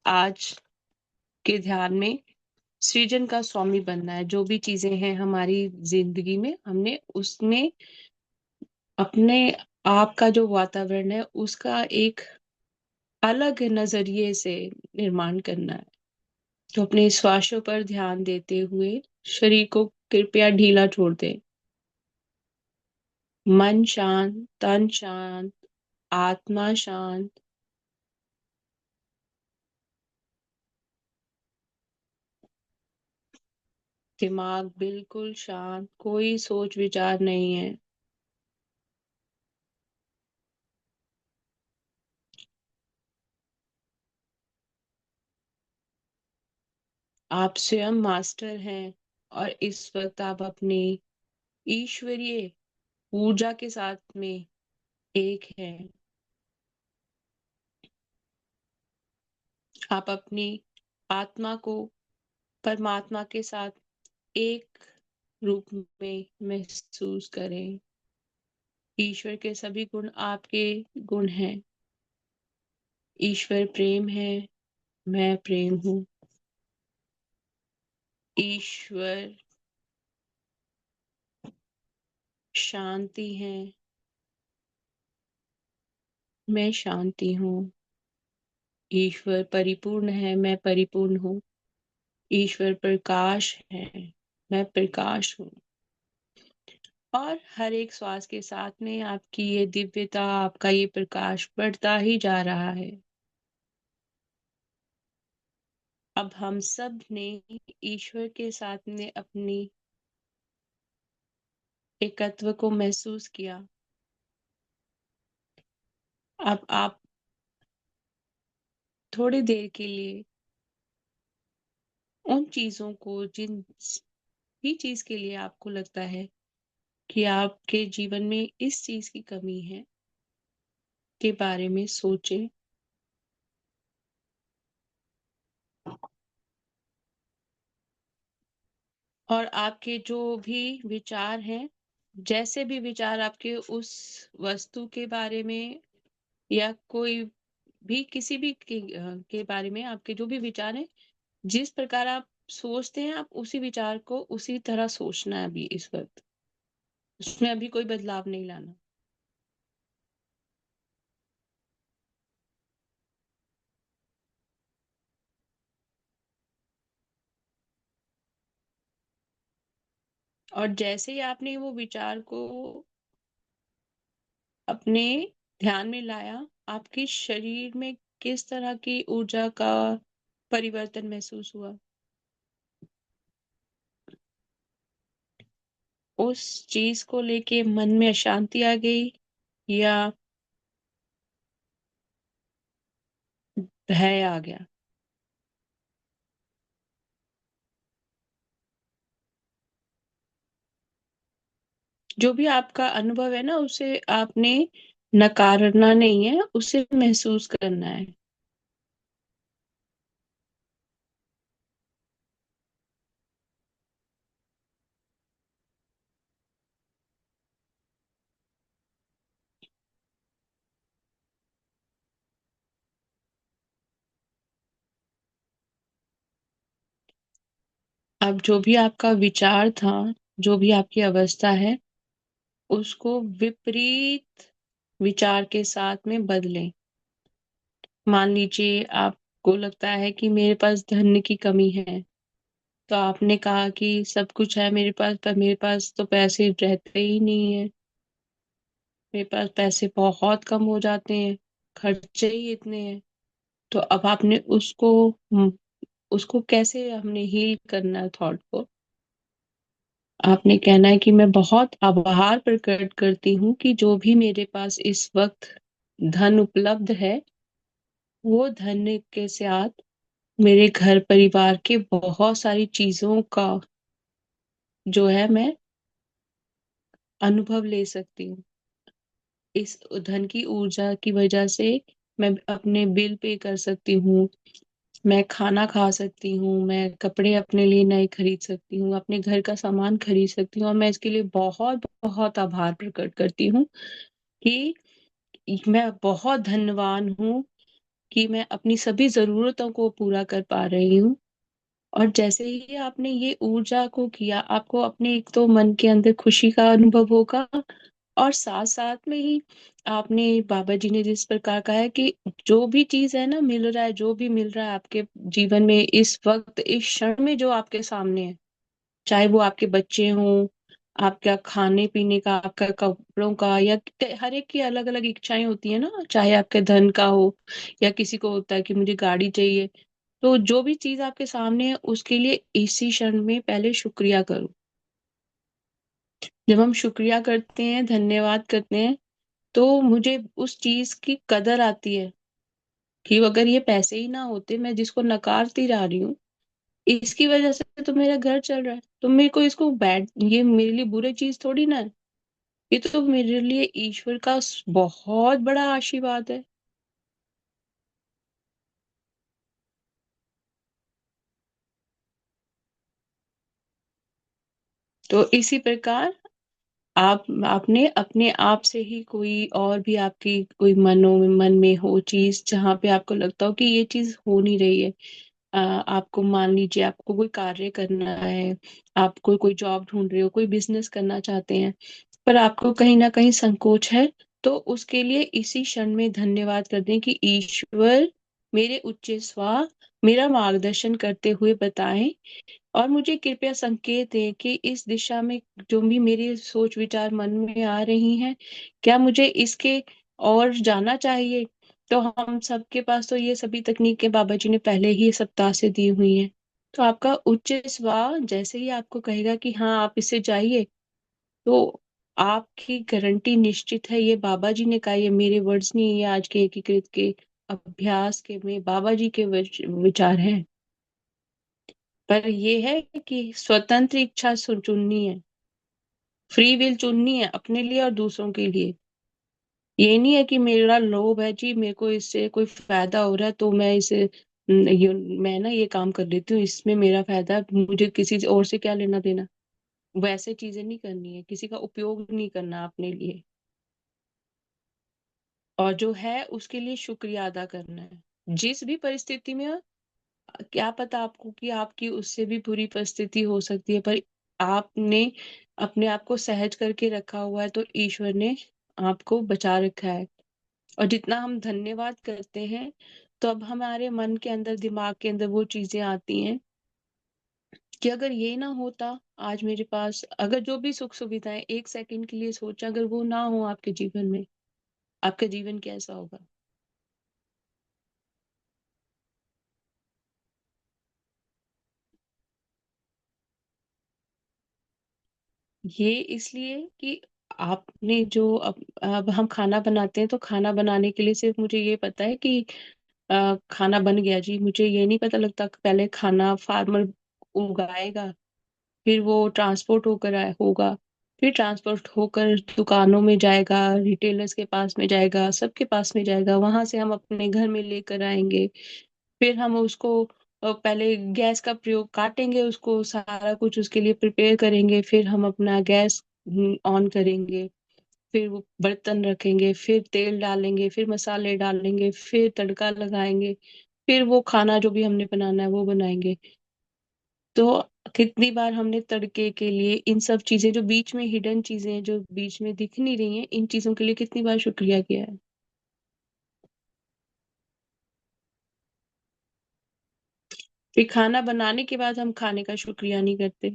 आज के ध्यान में सृजन का स्वामी बनना है। जो भी चीजें हैं हमारी जिंदगी में, हमने उसमें अपने आप का जो वातावरण है उसका एक अलग नजरिए से निर्माण करना है। तो अपने श्वासों पर ध्यान देते हुए शरीर को कृपया ढीला छोड़ दें। मन शांत, तन शांत, आत्मा शांत, दिमाग बिल्कुल शांत, कोई सोच विचार नहीं है। आप स्वयं मास्टर हैं और इस वक्त आप अपनी ईश्वरीय ऊर्जा के साथ में एक हैं। आप अपनी आत्मा को परमात्मा के साथ एक रूप में महसूस करें। ईश्वर के सभी गुण आपके गुण हैं। ईश्वर प्रेम है, मैं प्रेम हूँ। ईश्वर शांति है। मैं शांति हूँ। ईश्वर परिपूर्ण है, मैं परिपूर्ण हूँ। ईश्वर प्रकाश है, मैं प्रकाश हूँ। और हर एक श्वास के साथ में आपकी ये दिव्यता, आपका ये प्रकाश बढ़ता ही जा रहा है। अब हम सब ने ईश्वर के साथ में अपनी एकत्व को महसूस किया। अब आप थोड़ी देर के लिए उन चीजों को, जिन भी चीज के लिए आपको लगता है कि आपके जीवन में इस चीज की कमी है, के बारे में सोचें। और आपके जो भी विचार हैं, जैसे भी विचार आपके उस वस्तु के बारे में या कोई भी किसी भी के बारे में आपके जो भी विचार हैं, जिस प्रकार आप सोचते हैं, आप उसी विचार को उसी तरह सोचना है अभी इस वक्त। उसमें अभी कोई बदलाव नहीं लाना। और जैसे ही आपने वो विचार को अपने ध्यान में लाया, आपके शरीर में किस तरह की ऊर्जा का परिवर्तन महसूस हुआ? उस चीज को लेके मन में अशांति आ गई या भय आ गया? जो भी आपका अनुभव है ना, उसे आपने नकारना नहीं है, उसे महसूस करना है। अब जो भी आपका विचार था, जो भी आपकी अवस्था है, उसको विपरीत विचार के साथ में बदलें। मान लीजिए आपको लगता है कि मेरे पास धन की कमी है, तो आपने कहा कि सब कुछ है मेरे पास, पर मेरे पास तो पैसे रहते ही नहीं है। मेरे पास पैसे बहुत कम हो जाते हैं, खर्चे ही इतने हैं। तो अब आपने उसको कैसे हमने हील करना है थॉट को? आपने कहना है कि मैं बहुत आभार प्रकट करती हूँ कि जो भी मेरे पास इस वक्त धन उपलब्ध है, वो धन के साथ मेरे घर परिवार के बहुत सारी चीजों का जो है मैं अनुभव ले सकती हूँ। इस धन की ऊर्जा की वजह से मैं अपने बिल पे कर सकती हूँ, मैं खाना खा सकती हूँ, मैं कपड़े अपने लिए नए खरीद सकती हूँ, अपने घर का सामान खरीद सकती हूँ। और मैं इसके लिए बहुत बहुत आभार प्रकट करती हूँ कि मैं बहुत धन्यवान हूँ कि मैं अपनी सभी जरूरतों को पूरा कर पा रही हूँ। और जैसे ही आपने ये ऊर्जा को किया, आपको अपने एक तो मन के अंदर खुशी का अनुभव होगा, और साथ साथ में ही आपने, बाबा जी ने जिस प्रकार कहा है कि जो भी चीज है ना, मिल रहा है, जो भी मिल रहा है आपके जीवन में इस वक्त इस क्षण में जो आपके सामने है, चाहे वो आपके बच्चे हों, आपका खाने पीने का, आपका कपड़ों का, या हर एक की अलग अलग इच्छाएं होती है ना, चाहे आपके धन का हो या किसी को होता है कि मुझे गाड़ी चाहिए। तो जो भी चीज आपके सामने है, उसके लिए इसी क्षण में पहले शुक्रिया करो। जब हम शुक्रिया करते हैं, धन्यवाद करते हैं, तो मुझे उस चीज की कदर आती है कि अगर ये पैसे ही ना होते, मैं जिसको नकारती जा रही हूँ, इसकी वजह से तो मेरा घर चल रहा है, तो मेरे को इसको बैड, ये मेरे लिए बुरी चीज थोड़ी ना है। ये तो मेरे लिए ईश्वर का बहुत बड़ा आशीर्वाद है। तो इसी प्रकार आपने अपने आप से ही कोई और भी आपकी कोई मन में हो चीज, जहां पे आपको लगता हो कि ये चीज हो नहीं रही है। आपको मान लीजिए आपको कोई कार्य करना है, आप कोई कोई जॉब ढूंढ रहे हो, कोई बिजनेस करना चाहते हैं, पर आपको कहीं ना कहीं संकोच है, तो उसके लिए इसी क्षण में धन्यवाद कर दें कि ईश्वर मेरे उच्च स्वा मेरा मार्गदर्शन करते हुए बताएं, और मुझे कृपया संकेत दें कि इस दिशा में जो भी मेरे सोच विचार मन में आ रही हैं, क्या मुझे इसके और जाना चाहिए। तो हम सबके पास तो ये सभी तकनीकें बाबा जी ने पहले ही सप्ताह से दी हुई हैं। तो आपका उच्च स्वा जैसे ही आपको कहेगा कि हाँ आप इसे जाइए, तो आपकी गारंटी निश्चित है। ये बाबा जी ने कहा, ये मेरे वर्ड्स नहीं, ये आज के एकीकृत के अभ्यास के में बाबा जी के विचार हैं। पर ये है कि स्वतंत्र इच्छा चुननी है, फ्री विल चुननी है अपने लिए और दूसरों के लिए। ये नहीं है कि मेरा लोभ है जी, मेरे को इससे कोई फायदा हो रहा है तो मैं इसे मैं ना ये काम कर लेती हूँ, इसमें मेरा फायदा है, मुझे किसी और से क्या लेना देना। वैसे चीजें नहीं करनी है, किसी का उपयोग नहीं करना अपने लिए, और जो है उसके लिए शुक्रिया अदा करना है जिस भी परिस्थिति में हो। क्या पता आपको कि आपकी उससे भी बुरी परिस्थिति हो सकती है, पर आपने अपने आप को सहज करके रखा हुआ है, तो ईश्वर ने आपको बचा रखा है। और जितना हम धन्यवाद करते हैं, तो अब हमारे मन के अंदर दिमाग के अंदर वो चीजें आती हैं कि अगर ये ना होता आज मेरे पास, अगर जो भी सुख सुविधाएं, एक सेकंड के लिए सोचा अगर वो ना हो आपके जीवन में, आपका जीवन कैसा होगा। ये इसलिए कि आपने जो अब हम खाना बनाते हैं, तो खाना बनाने के लिए सिर्फ मुझे ये पता है कि खाना बन गया जी, मुझे ये नहीं पता लगता कि पहले खाना फार्मर उगाएगा, फिर वो ट्रांसपोर्ट होकर होगा, फिर ट्रांसपोर्ट होकर दुकानों में जाएगा, रिटेलर्स के पास में जाएगा, सबके पास में जाएगा, वहां से हम अपने घर में लेकर आएंगे, फिर हम उसको पहले गैस का प्रयोग काटेंगे, उसको सारा कुछ उसके लिए प्रिपेयर करेंगे, फिर हम अपना गैस ऑन करेंगे, फिर वो बर्तन रखेंगे, फिर तेल डालेंगे, फिर मसाले डालेंगे, फिर तड़का लगाएंगे, फिर वो खाना जो भी हमने बनाना है वो बनाएंगे। तो कितनी बार हमने तड़के के लिए इन सब चीजें जो बीच में हिडन चीजें हैं, जो बीच में दिख नहीं रही हैं, इन चीजों के लिए कितनी बार शुक्रिया किया है। फिर खाना बनाने के बाद हम खाने का शुक्रिया नहीं करते,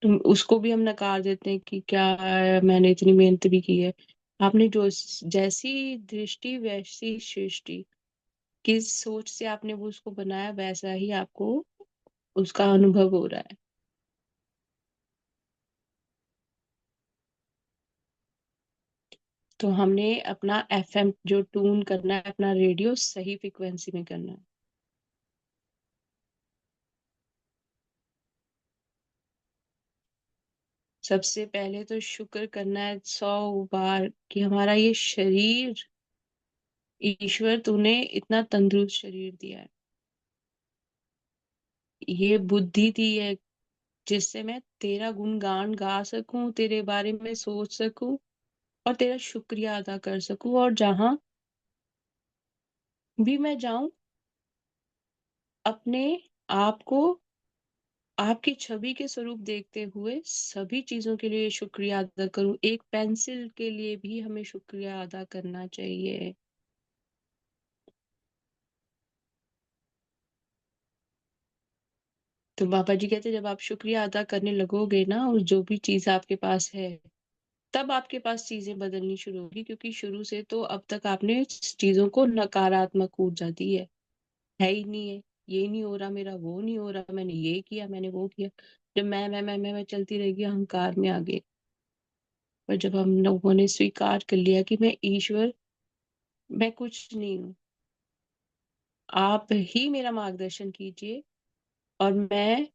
तो उसको भी हम नकार देते हैं कि क्या है, मैंने इतनी मेहनत भी की है। आपने जो जैसी दृष्टि वैसी सृष्टि, किस सोच से आपने वो उसको बनाया, वैसा ही आपको उसका अनुभव हो रहा है। तो हमने अपना एफएम जो ट्यून करना है, अपना रेडियो सही फ्रिक्वेंसी में करना है। सबसे पहले तो शुक्र करना है 100 बार कि हमारा ये शरीर, ईश्वर तूने इतना तंदुरुस्त शरीर दिया है, ये बुद्धि दी है जिससे मैं तेरा गुणगान गा सकूं, तेरे बारे में सोच सकूं, और तेरा शुक्रिया अदा कर सकूं, और जहां भी मैं जाऊं अपने आप को आपकी छवि के स्वरूप देखते हुए सभी चीजों के लिए शुक्रिया अदा करूं। एक पेंसिल के लिए भी हमें शुक्रिया अदा करना चाहिए। तो बाबा जी कहते हैं, जब आप शुक्रिया अदा करने लगोगे ना, और जो भी चीज आपके पास है, तब आपके पास चीजें बदलनी शुरू होगी, क्योंकि शुरू से तो अब तक आपने चीजों को नकारात्मक ऊर्जा दी है ही नहीं है, ये नहीं हो रहा मेरा, वो नहीं हो रहा, मैंने ये किया, मैंने वो किया। जब मैं चलती रहेगी, अहंकार में आगे। पर जब हम लोगों ने स्वीकार कर लिया कि मैं ईश्वर, मैं कुछ नहीं हूँ, आप ही मेरा मार्गदर्शन कीजिए, और मैं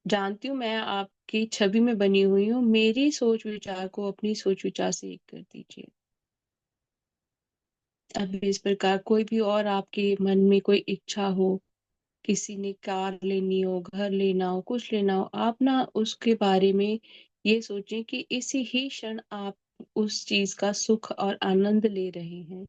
जानती हूँ मैं आपकी छवि में बनी हुई हूँ, मेरी सोच विचार को अपनी सोच विचार से एक कर दीजिए। अब इस प्रकार कोई भी और आपके मन में कोई इच्छा हो, किसी ने कार लेनी हो, घर लेना हो, कुछ लेना हो, आप ना उसके बारे में ये सोचें कि इसी ही क्षण आप उस चीज का सुख और आनंद ले रहे हैं।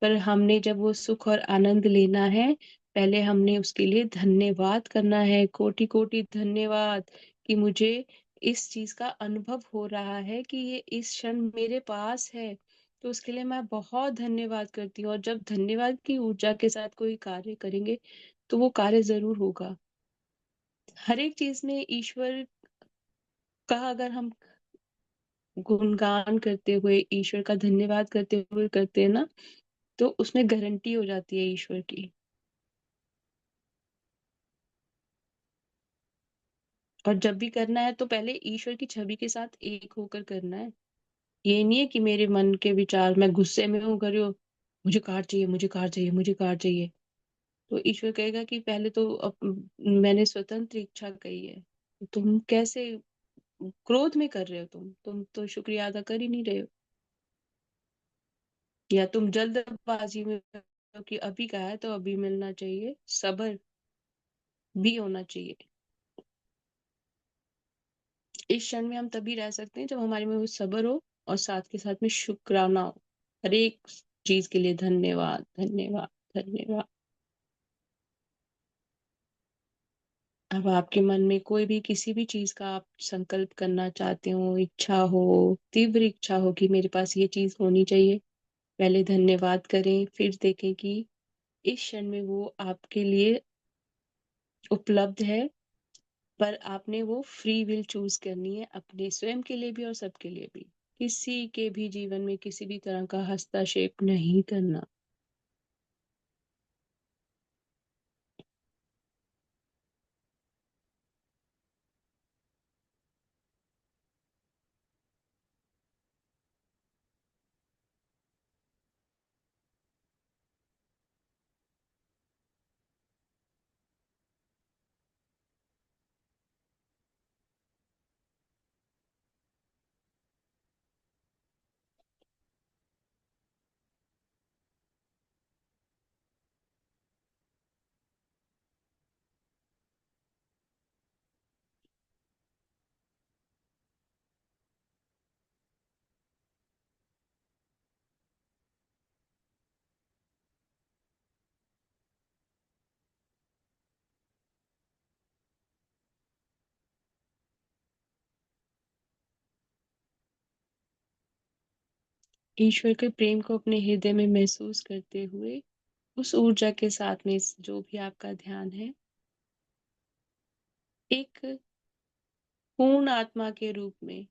पर हमने जब वो सुख और आनंद लेना है, पहले हमने उसके लिए धन्यवाद करना है, कोटि कोटि धन्यवाद कि मुझे इस चीज का अनुभव हो रहा है कि ये इस क्षण मेरे पास है, तो उसके लिए मैं बहुत धन्यवाद करती हूँ। और जब धन्यवाद की ऊर्जा के साथ कोई कार्य करेंगे तो वो कार्य जरूर होगा। हर एक चीज में ईश्वर का अगर हम गुणगान करते हुए, ईश्वर का धन्यवाद करते हुए करते हैं ना, तो उसमें गारंटी हो जाती है ईश्वर की। और जब भी करना है तो पहले ईश्वर की छवि के साथ एक होकर करना है। ये नहीं है कि मेरे मन के विचार, मैं गुस्से में हूँ, कर रही हूँ, मुझे कार चाहिए, मुझे कार चाहिए, मुझे कार चाहिए। तो ईश्वर कहेगा कि पहले तो मैंने स्वतंत्र इच्छा कही है, तो तुम कैसे क्रोध में कर रहे हो? तुम तो शुक्रिया अदा कर ही नहीं रहे हो। या तुम जल्दबाजी में हो कि अभी का है तो अभी मिलना चाहिए। सब्र भी होना चाहिए। इस क्षण में हम तभी रह सकते हैं जब हमारे में वो सब्र हो और साथ के साथ में शुक्राना हो। हर एक चीज के लिए धन्यवाद, धन्यवाद, धन्यवाद। अब आपके मन में कोई भी किसी भी चीज का आप संकल्प करना चाहते हो, इच्छा हो, तीव्र इच्छा हो कि मेरे पास ये चीज होनी चाहिए, पहले धन्यवाद करें, फिर देखें कि इस क्षण में वो आपके लिए उपलब्ध है। पर आपने वो फ्री विल चूज करनी है, अपने स्वयं के लिए भी और सबके लिए भी। किसी के भी जीवन में किसी भी तरह का हस्तक्षेप नहीं करना। ईश्वर के प्रेम को अपने हृदय में महसूस करते हुए, उस ऊर्जा के साथ में जो भी आपका ध्यान है, एक पूर्ण आत्मा के रूप में,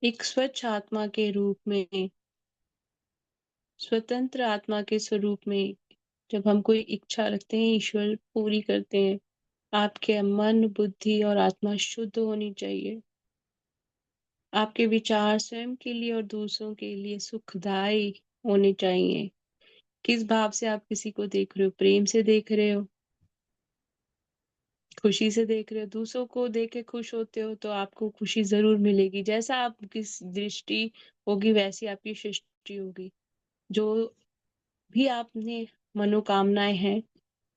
एक स्वच्छ आत्मा के रूप में, स्वतंत्र आत्मा के स्वरूप में, जब हम कोई इच्छा रखते हैं ईश्वर पूरी करते हैं। आपके मन, बुद्धि और आत्मा शुद्ध होनी चाहिए। आपके विचार स्वयं के लिए और दूसरों के लिए सुखदायी होने चाहिए। किस भाव से आप किसी को देख रहे हो? प्रेम से देख रहे हो, खुशी से देख रहे हो? दूसरों को देख के खुश होते हो तो आपको खुशी जरूर मिलेगी। जैसा आप किस दृष्टि होगी वैसी आपकी सृष्टि होगी। जो भी आपने मनोकामनाएं हैं,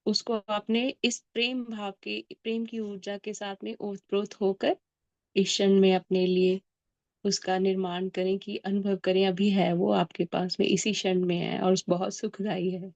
उसको आपने इस प्रेम भाव के, प्रेम की ऊर्जा के साथ में ओतप्रोत होकर इस क्षण में अपने लिए उसका निर्माण करें, कि अनुभव करें अभी है वो आपके पास में, इसी क्षण में है और बहुत सुखदाई है।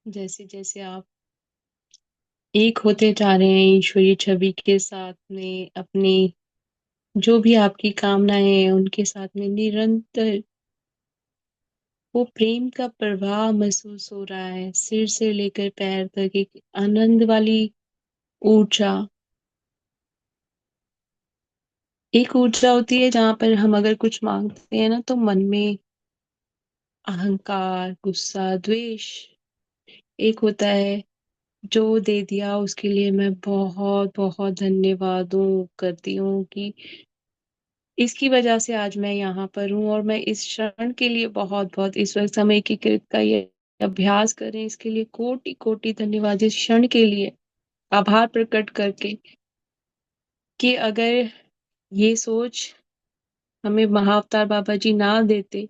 जैसे जैसे आप एक होते जा रहे हैं ईश्वरीय छवि के साथ में, अपनी जो भी आपकी कामनाएं हैं उनके साथ में निरंतर वो प्रेम का प्रवाह महसूस हो रहा है, सिर से लेकर पैर तक एक आनंद वाली ऊर्जा। एक ऊर्जा होती है जहां पर हम अगर कुछ मांगते हैं ना, तो मन में अहंकार, गुस्सा, द्वेष एक होता है। जो दे दिया उसके लिए मैं बहुत बहुत धन्यवाद करती हूँ कि इसकी वजह से आज मैं यहाँ पर हूँ, और मैं इस क्षण के लिए बहुत बहुत इस वक्त समय की कृत का ये अभ्यास करें, इसके लिए कोटि कोटि धन्यवाद। इस क्षण के लिए आभार प्रकट करके कि अगर ये सोच हमें महाअवतार बाबा जी ना देते,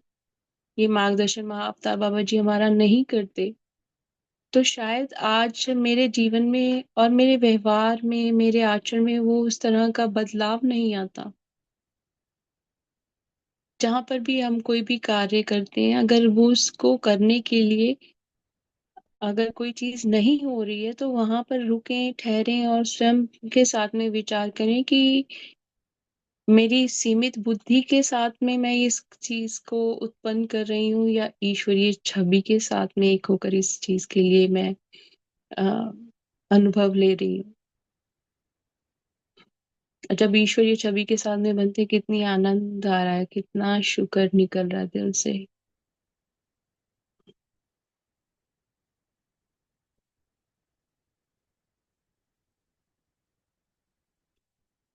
ये मार्गदर्शन महाअवतार बाबा जी हमारा नहीं करते, तो शायद आज मेरे जीवन में और मेरे व्यवहार में, मेरे आचरण में वो उस तरह का बदलाव नहीं आता। जहां पर भी हम कोई भी कार्य करते हैं, अगर वो उसको करने के लिए अगर कोई चीज नहीं हो रही है, तो वहां पर रुकें, ठहरें और स्वयं के साथ में विचार करें कि मेरी सीमित बुद्धि के साथ में मैं इस चीज को उत्पन्न कर रही हूँ, या ईश्वरीय छवि के साथ में एक होकर इस चीज के लिए मैं अ, अनुभव ले रही हूँ। जब ईश्वरीय छवि के साथ में बनते, कितनी आनंद आ रहा है, कितना शुक्र निकल रहा है दिल से।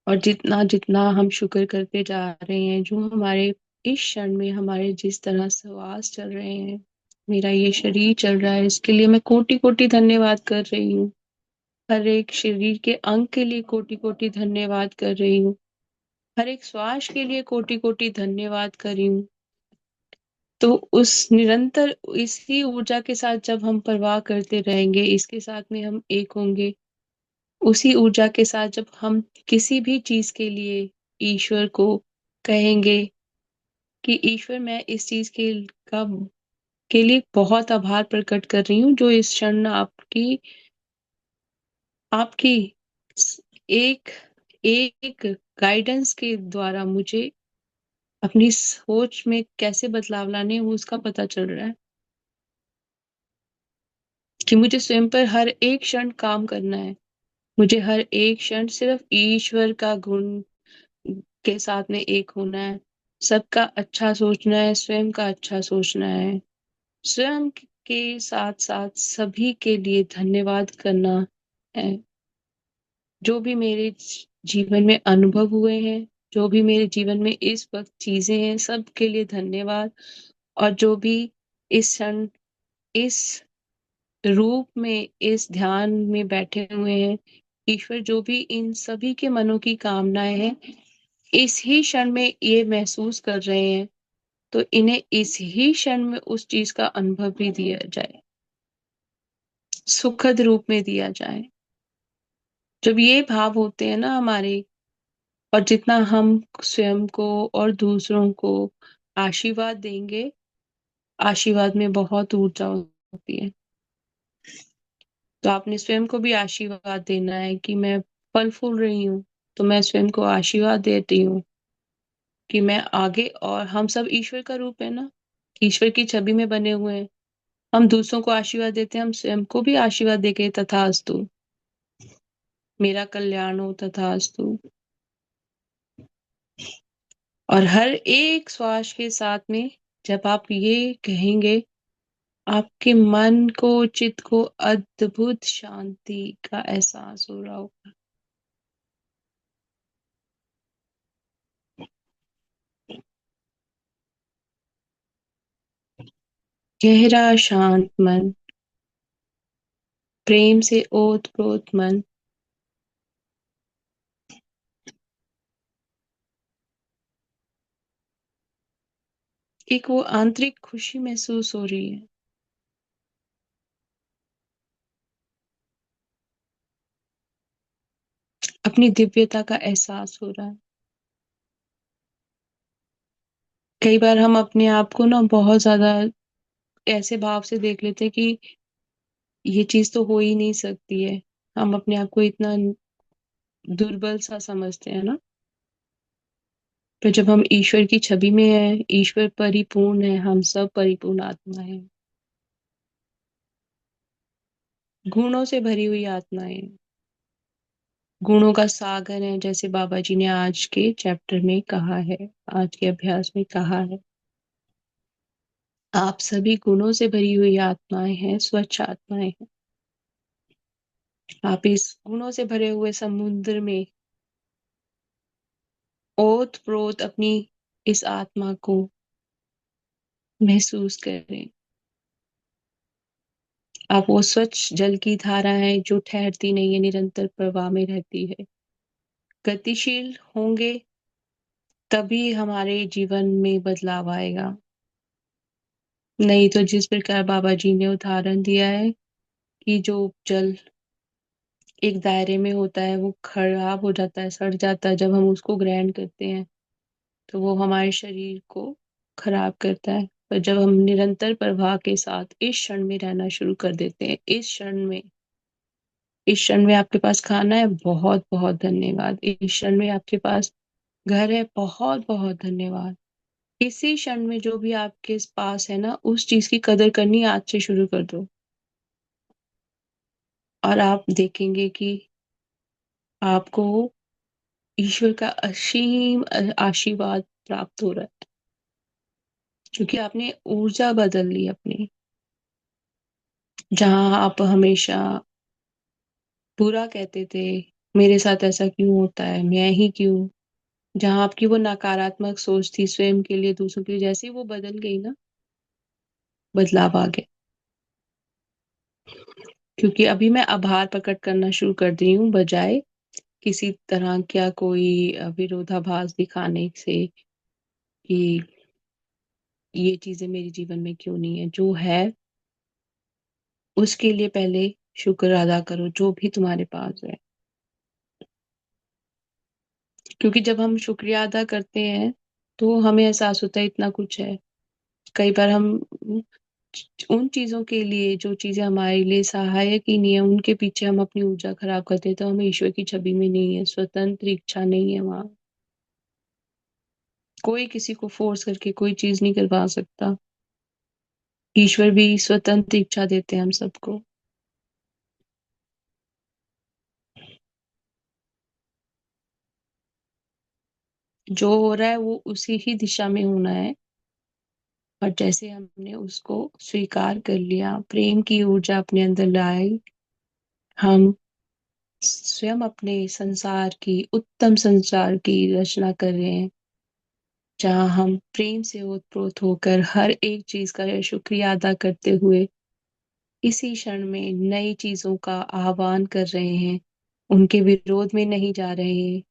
और जितना जितना हम शुक्र करते जा रहे हैं, जो हमारे इस क्षण में हमारे जिस तरह श्वास चल रहे हैं, मेरा ये शरीर चल रहा है, इसके लिए मैं कोटि कोटि धन्यवाद कर रही हूँ। हर एक शरीर के अंग के लिए कोटि कोटि धन्यवाद कर रही हूँ। हर एक श्वास के लिए कोटि कोटि धन्यवाद कर रही हूँ। तो उस निरंतर इसी ऊर्जा के साथ जब हम परवाह करते रहेंगे, इसके साथ में हम एक होंगे, उसी ऊर्जा के साथ जब हम किसी भी चीज के लिए ईश्वर को कहेंगे कि ईश्वर मैं इस चीज का के लिए बहुत आभार प्रकट कर रही हूँ, जो इस क्षण आपकी आपकी एक एक गाइडेंस के द्वारा मुझे अपनी सोच में कैसे बदलाव लाने हैं, वो उसका पता चल रहा है कि मुझे स्वयं पर हर एक क्षण काम करना है। मुझे हर एक क्षण सिर्फ ईश्वर का गुण के साथ में एक होना है, सबका अच्छा सोचना है, स्वयं का अच्छा सोचना है, स्वयं के साथ साथ सभी के लिए धन्यवाद करना है। जो भी मेरे जीवन में अनुभव हुए हैं, जो भी मेरे जीवन में इस वक्त चीजें हैं, सबके लिए धन्यवाद। और जो भी इस क्षण इस रूप में इस ध्यान में बैठे हुए हैं, ईश्वर जो भी इन सभी के मनों की कामनाएं हैं, इस ही क्षण में ये महसूस कर रहे हैं, तो इन्हें इस ही क्षण में उस चीज का अनुभव भी दिया जाए, सुखद रूप में दिया जाए। जब ये भाव होते हैं ना हमारे, और जितना हम स्वयं को और दूसरों को आशीर्वाद देंगे, आशीर्वाद में बहुत ऊर्जा होती है। तो आपने स्वयं को भी आशीर्वाद देना है कि मैं फल फूल रही हूँ, तो मैं स्वयं को आशीर्वाद देती हूँ कि मैं आगे, और हम सब ईश्वर का रूप है ना, ईश्वर की छवि में बने हुए हैं। हम दूसरों को आशीर्वाद देते हैं, हम स्वयं को भी आशीर्वाद देके तथास्तु, मेरा कल्याण हो तथास्तु। और हर एक श्वास के साथ में जब आप ये कहेंगे, आपके मन को, चित्त को अद्भुत शांति का एहसास हो रहा होगा। गहरा शांत मन, प्रेम से ओत प्रोत मन, एक वो आंतरिक खुशी महसूस हो रही है। अपनी दिव्यता का एहसास हो रहा है। कई बार हम अपने आप को ना बहुत ज्यादा ऐसे भाव से देख लेते हैं कि ये चीज तो हो ही नहीं सकती है। हम अपने आप को इतना दुर्बल सा समझते हैं ना। तो जब हम ईश्वर की छवि में हैं, ईश्वर परिपूर्ण है, हम सब परिपूर्ण आत्मा है, गुणों से भरी हुई आत्माएं, गुणों का सागर है, जैसे बाबा जी ने आज के चैप्टर में कहा है, आज के अभ्यास में कहा है। आप सभी गुणों से भरी हुई आत्माएं हैं, स्वच्छ आत्माएं हैं। आप इस गुणों से भरे हुए समुद्र में ओत प्रोत अपनी इस आत्मा को महसूस करें। आप वो स्वच्छ जल की धारा है जो ठहरती नहीं है, निरंतर प्रवाह में रहती है। गतिशील होंगे तभी हमारे जीवन में बदलाव आएगा। नहीं तो जिस प्रकार बाबा जी ने उदाहरण दिया है कि जो जल एक दायरे में होता है वो खराब हो जाता है, सड़ जाता है, जब हम उसको ग्रहण करते हैं तो वो हमारे शरीर को खराब करता है। पर जब हम निरंतर प्रवाह के साथ इस क्षण में रहना शुरू कर देते हैं, इस क्षण में आपके पास खाना है, बहुत बहुत धन्यवाद। इस क्षण में आपके पास घर है, बहुत बहुत धन्यवाद। इसी क्षण में जो भी आपके पास है ना, उस चीज की कदर करनी आज से शुरू कर दो। और आप देखेंगे कि आपको ईश्वर का असीम आशीर्वाद प्राप्त हो रहा है, क्योंकि आपने ऊर्जा बदल ली अपनी। जहां आप हमेशा बुरा कहते थे, मेरे साथ ऐसा क्यों होता है, मैं ही क्यों, जहां आपकी वो नकारात्मक सोच थी स्वयं के लिए, दूसरों के लिए, जैसे ही वो बदल गई ना, बदलाव आ गया। क्योंकि अभी मैं आभार प्रकट करना शुरू कर दी हूँ, बजाय किसी तरह क्या कोई विरोधाभास दिखाने से कि ये चीजें मेरे जीवन में क्यों नहीं है। जो है उसके लिए पहले शुक्र अदा करो, जो भी तुम्हारे पास है। क्योंकि जब हम शुक्रिया अदा करते हैं तो हमें एहसास होता है इतना कुछ है। कई बार हम उन चीजों के लिए, जो चीजें हमारे लिए सहायक ही नहीं है, उनके पीछे हम अपनी ऊर्जा खराब करते हैं, तो हम ईश्वर की छवि में नहीं है, स्वतंत्र इच्छा नहीं है वहां। कोई किसी को फोर्स करके कोई चीज नहीं करवा सकता। ईश्वर भी स्वतंत्र इच्छा देते हैं हम सबको। जो हो रहा है वो उसी ही दिशा में होना है। और जैसे हमने उसको स्वीकार कर लिया, प्रेम की ऊर्जा अपने अंदर लाई, हम स्वयं अपने संसार की, उत्तम संसार की रचना कर रहे हैं, जहाँ हम प्रेम से ओतप्रोत होकर हर एक चीज का शुक्रिया अदा करते हुए इसी क्षण में नई चीजों का आह्वान कर रहे हैं, उनके विरोध में नहीं जा रहे हैं।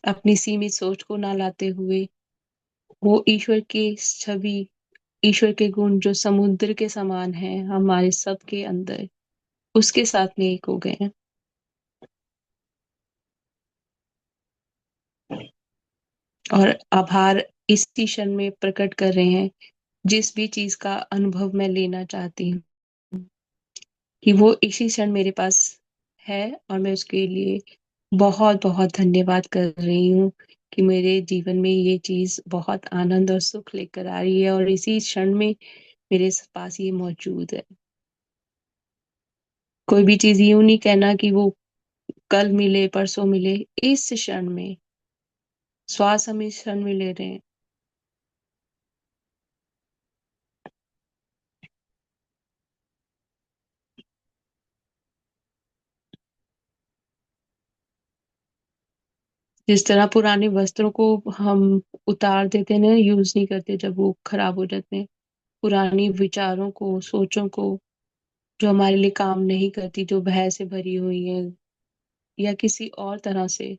अपनी सीमित सोच को ना लाते हुए वो ईश्वर की छवि, ईश्वर के गुण जो समुद्र के समान है हमारे सबके अंदर, उसके साथ में एक हो गए हैं। और आभार इसी क्षण में प्रकट कर रहे हैं, जिस भी चीज का अनुभव मैं लेना चाहती हूँ, कि वो इसी क्षण मेरे पास है, और मैं उसके लिए बहुत बहुत धन्यवाद कर रही हूँ कि मेरे जीवन में ये चीज बहुत आनंद और सुख लेकर आ रही है, और इसी क्षण में मेरे पास ये मौजूद है। कोई भी चीज यूं नहीं कहना कि वो कल मिले, परसों मिले, इस क्षण में, श्वास हम इस क्षण में ले रहे हैं। जिस तरह पुराने वस्त्रों को हम उतार देते हैं ना, यूज नहीं करते जब वो खराब हो जाते हैं, पुरानी विचारों को, सोचों को, जो हमारे लिए काम नहीं करती, जो भय से भरी हुई है, या किसी और तरह से,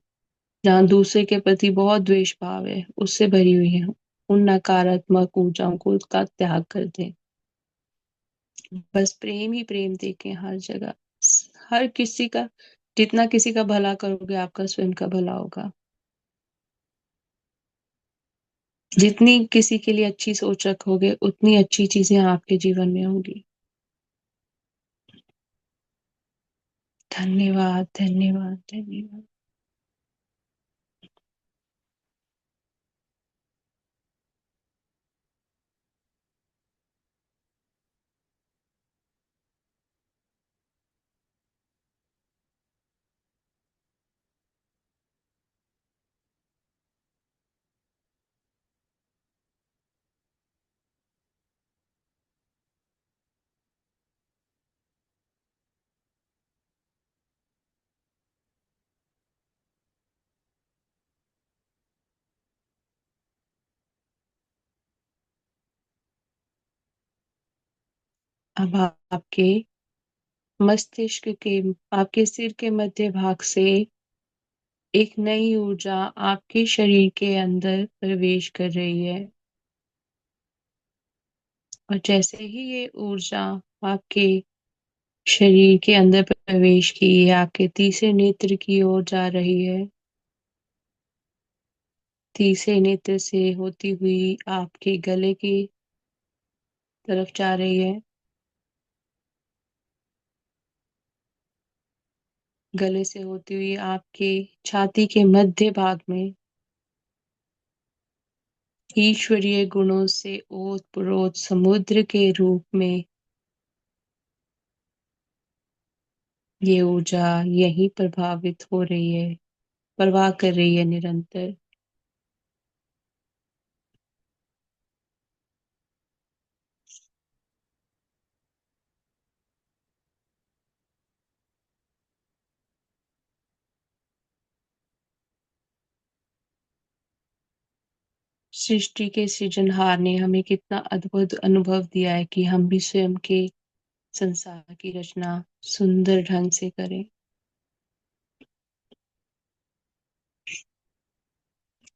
जहाँ दूसरे के प्रति बहुत द्वेष भाव है, उससे भरी हुई है, उन नकारात्मक ऊर्जाओं को उसका त्याग कर दें। बस प्रेम ही प्रेम देखें हर जगह। हर किसी का, जितना किसी का भला करोगे आपका स्वयं का भला होगा। जितनी किसी के लिए अच्छी सोच रखोगे, उतनी अच्छी चीजें आपके जीवन में होंगी। धन्यवाद, धन्यवाद, धन्यवाद। अब आपके मस्तिष्क के, आपके सिर के मध्य भाग से एक नई ऊर्जा आपके शरीर के अंदर प्रवेश कर रही है। और जैसे ही ये ऊर्जा आपके शरीर के अंदर प्रवेश की, ये आपके तीसरे नेत्र की ओर जा रही है। तीसरे नेत्र से होती हुई आपके गले की तरफ जा रही है। गले से होती हुई आपके छाती के मध्य भाग में ईश्वरीय गुणों से ओतप्रोत समुद्र के रूप में ये ऊर्जा यही प्रभावित हो रही है, प्रवाह कर रही है निरंतर। सृष्टि के सृजनहार ने हमें कितना अद्भुत अनुभव दिया है कि हम भी स्वयं के संसार की रचना सुंदर ढंग से करें।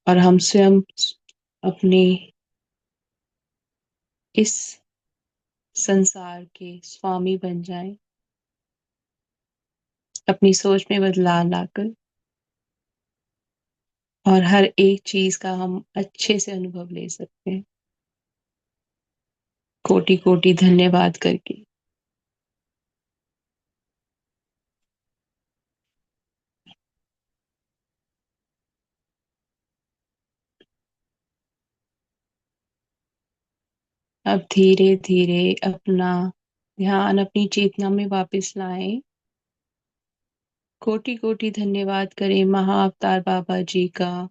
और हम स्वयं अपने इस संसार के स्वामी बन जाएं, अपनी सोच में बदलाव लाकर। और हर एक चीज का हम अच्छे से अनुभव ले सकते हैं, कोटि कोटि धन्यवाद करके। अब धीरे धीरे अपना ध्यान अपनी चेतना में वापस लाएं। कोटि कोटि धन्यवाद करें महाअवतार बाबा जी का,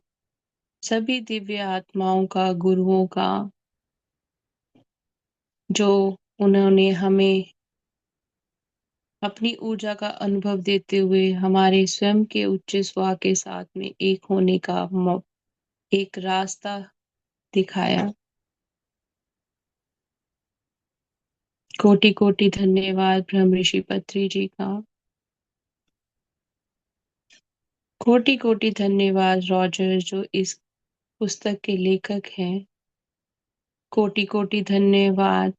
सभी दिव्य आत्माओं का, गुरुओं का, जो उन्होंने हमें अपनी ऊर्जा का अनुभव देते हुए हमारे स्वयं के उच्च स्व के साथ में एक होने का एक रास्ता दिखाया। कोटि कोटि धन्यवाद ब्रह्म ऋषि पत्री जी का। कोटि कोटि धन्यवाद रॉजर, जो इस पुस्तक के लेखक हैं। कोटि कोटि धन्यवाद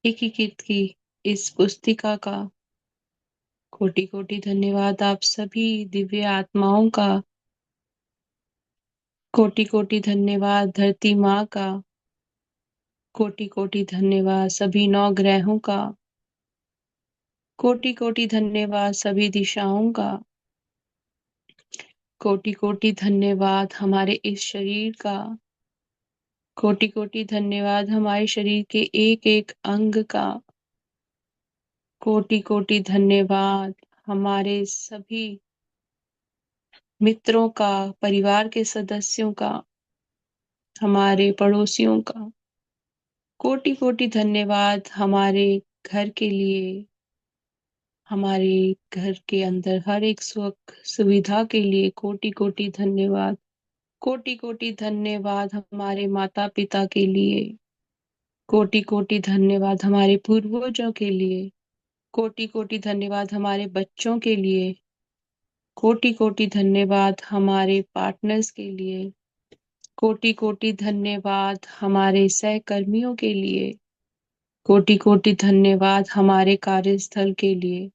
एकीकृत की इस पुस्तिका का। कोटि कोटि धन्यवाद आप सभी दिव्य आत्माओं का। कोटि कोटि धन्यवाद धरती माँ का। कोटि कोटि धन्यवाद सभी नौ ग्रहों का। कोटि कोटि धन्यवाद सभी दिशाओं का। कोटि कोटि धन्यवाद हमारे इस शरीर का। कोटि कोटि धन्यवाद हमारे शरीर के एक एक अंग का। कोटि कोटि धन्यवाद हमारे सभी मित्रों का, परिवार के सदस्यों का, हमारे पड़ोसियों का। कोटि कोटि धन्यवाद हमारे घर के लिए, हमारे घर के अंदर हर एक सुख सुविधा के लिए। कोटि कोटि धन्यवाद। कोटि कोटि धन्यवाद हमारे माता पिता के लिए। कोटि कोटि धन्यवाद हमारे पूर्वजों के लिए। कोटि कोटि धन्यवाद हमारे बच्चों के लिए। कोटि कोटि धन्यवाद हमारे पार्टनर्स के लिए। कोटि कोटि धन्यवाद हमारे सहकर्मियों के लिए। कोटि कोटि धन्यवाद हमारे कार्यस्थल के लिए।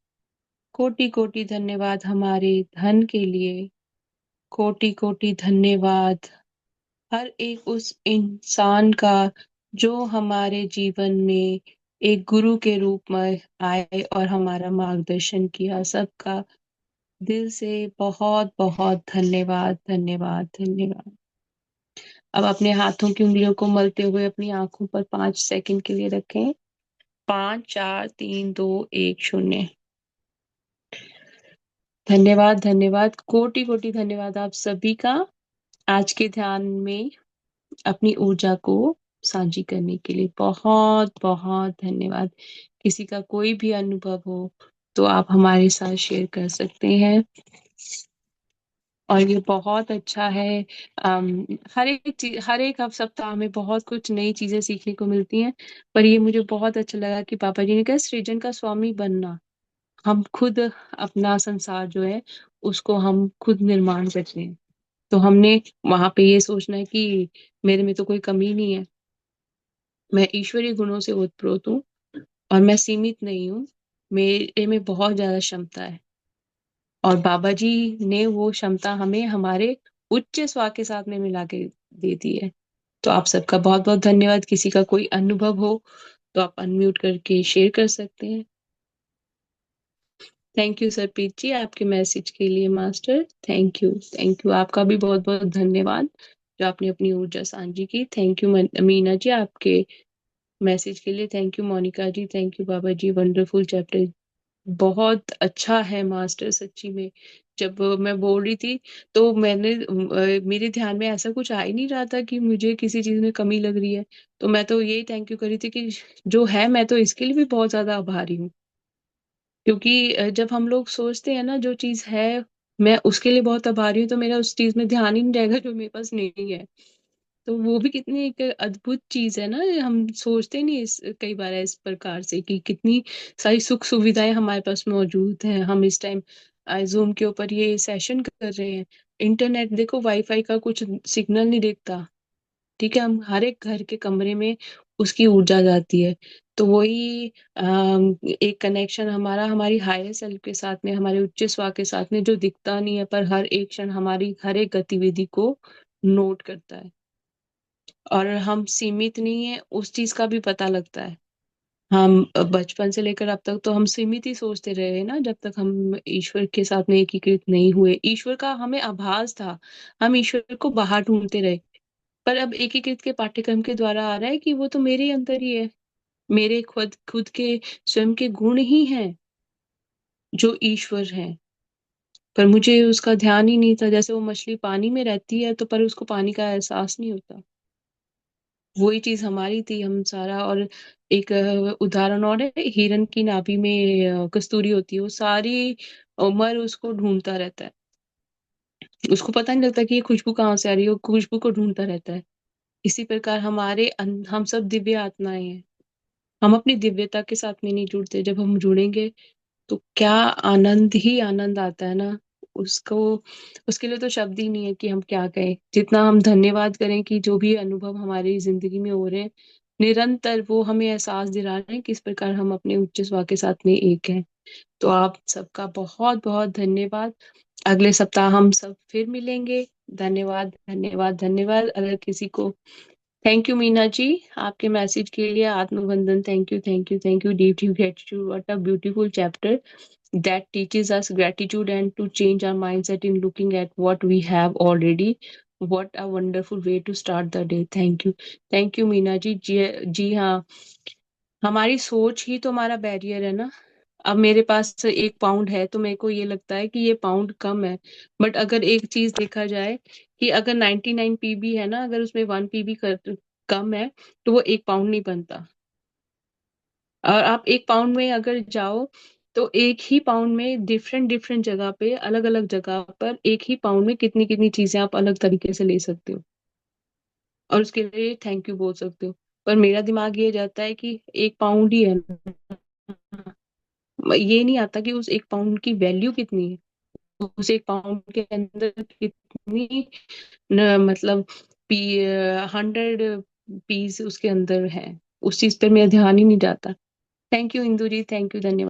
कोटि कोटि धन्यवाद हमारे धन के लिए। कोटि कोटि धन्यवाद हर एक उस इंसान का जो हमारे जीवन में एक गुरु के रूप में आए और हमारा मार्गदर्शन किया। सबका दिल से बहुत बहुत धन्यवाद, धन्यवाद, धन्यवाद। अब अपने हाथों की उंगलियों को मलते हुए अपनी आंखों पर 5 सेकंड के लिए रखें। 5 4 3 2 1 0। धन्यवाद, धन्यवाद, कोटि कोटि धन्यवाद आप सभी का आज के ध्यान में अपनी ऊर्जा को साझी करने के लिए। बहुत बहुत धन्यवाद। किसी का कोई भी अनुभव हो तो आप हमारे साथ शेयर कर सकते हैं। और ये बहुत अच्छा है। हर एक सप्ताह में बहुत कुछ नई चीजें सीखने को मिलती हैं। पर ये मुझे बहुत अच्छा लगा कि पापा जी ने कहा सृजन का स्वामी बनना। हम खुद अपना संसार जो है उसको हम खुद निर्माण करते हैं। तो हमने वहां पे ये सोचना है कि मेरे में तो कोई कमी नहीं है, मैं ईश्वरीय गुणों से ओतप्रोत हूँ और मैं सीमित नहीं हूँ, मेरे में बहुत ज्यादा क्षमता है। और बाबा जी ने वो क्षमता हमें हमारे उच्च स्व के साथ में मिला के दे दी है। तो आप सबका बहुत बहुत धन्यवाद। किसी का कोई अनुभव हो तो आप अनम्यूट करके शेयर कर सकते हैं। थैंक यू सरप्रीत जी आपके मैसेज के लिए master. Thank you, thank you, आपका भी बहुत बहुत धन्यवाद जो आपने अपनी ऊर्जा साझी की। थैंक यू मीना जी आपके मैसेज के लिए। Thank you Monika ji, thank you Baba ji, wonderful chapter. बहुत अच्छा है मास्टर सच्ची में। जब मैं बोल रही थी तो मेरे ध्यान में ऐसा कुछ आ ही नहीं रहा था कि मुझे किसी चीज में कमी लग रही है। तो मैं तो यही थैंक यू कर रही थी कि जो है मैं तो इसके लिए भी बहुत ज्यादा आभारी हूँ। क्योंकि जब हम लोग सोचते हैं ना जो चीज है मैं उसके लिए बहुत आभारी हूँ, तो मेरा उस चीज में ध्यान ही नहीं रहेगा जो मेरे पास नहीं है। तो वो भी कितनी एक अद्भुत चीज है ना। हम सोचते नहीं इस कई बार इस प्रकार से कि कितनी सारी सुख सुविधाएं हमारे पास मौजूद हैं। हम इस टाइम जूम के ऊपर ये सेशन कर रहे हैं। इंटरनेट देखो, वाईफाई का कुछ सिग्नल नहीं दिखता। ठीक है, हम हर एक घर के कमरे में उसकी ऊर्जा जाती है। तो वही एक कनेक्शन हमारा हमारी हायर सेल्फ के साथ में, हमारे उच्च स्व के साथ में, जो दिखता नहीं है पर हर एक क्षण हमारी हर एक गतिविधि को नोट करता है। और हम सीमित नहीं है उस चीज का भी पता लगता है। हम बचपन से लेकर अब तक तो हम सीमित ही सोचते रहे हैं ना, जब तक हम ईश्वर के साथ में एकीकृत नहीं हुए। ईश्वर का हमें आभास था, हम ईश्वर को बाहर ढूंढते रहे। पर अब एकीकृत के पाठ्यक्रम के द्वारा आ रहा है कि वो तो मेरे अंदर ही है। मेरे खुद खुद के स्वयं के गुण ही हैं जो ईश्वर हैं। पर मुझे उसका ध्यान ही नहीं था। जैसे वो मछली पानी में रहती है तो पर उसको पानी का एहसास नहीं होता। वही चीज हमारी थी, हम सारा। और एक उदाहरण और है, हिरन की नाभि में कस्तूरी होती है, वो सारी उम्र उसको ढूंढता रहता है। उसको पता नहीं लगता कि ये खुशबू कहाँ से आ रही है, वो खुशबू को ढूंढता रहता है। इसी प्रकार हम सब दिव्य आत्माएं हैं। हम अपनी दिव्यता के साथ में नहीं जुड़ते। जब हम जुड़ेंगे तो क्या आनंद ही आनंद आता है ना। उसको उसके लिए तो शब्द ही नहीं है कि हम क्या कहें। जितना हम धन्यवाद करें कि जो भी अनुभव हमारी जिंदगी में हो रहे हैं, निरंतर वो हमें एहसास दिला रहे हैं किस प्रकार हम अपने उच्च स्व के साथ में एक हैं। तो आप सबका बहुत बहुत धन्यवाद। अगले सप्ताह हम सब फिर मिलेंगे। धन्यवाद, धन्यवाद, धन्यवाद। अगर किसी को थैंक यू मीना जी आपके मैसेज के लिए। आत्मबंधन, thank you, thank you, thank you, deep gratitude. What a beautiful chapter that teaches us gratitude and to change our mindset in looking at what we have already. What a wonderful way to start the day. Thank you Meena ji. जी हाँ, हमारी सोच ही तो हमारा बैरियर है ना। अब मेरे पास 1 पाउंड है तो मेरे को ये लगता है कि ये पाउंड कम है। बट अगर एक चीज देखा जाए कि अगर 99 पीबी है ना, अगर उसमें 1 पीबी कम है तो वो 1 पाउंड नहीं बनता। और आप 1 पाउंड में अगर जाओ तो एक ही पाउंड में डिफरेंट डिफरेंट जगह पे, अलग अलग जगह पर एक ही पाउंड में कितनी कितनी चीजें आप अलग तरीके से ले सकते हो और उसके लिए थैंक यू बोल सकते हो। पर मेरा दिमाग ये जाता है कि 1 पाउंड ही है ना। ये नहीं आता कि उस 1 पाउंड की वैल्यू कितनी है, उस 1 पाउंड के अंदर कितनी मतलब 100 पीस उसके अंदर है। उस चीज पर मेरा ध्यान ही नहीं जाता। Thank you Indu ji, thank you, धन्यवाद।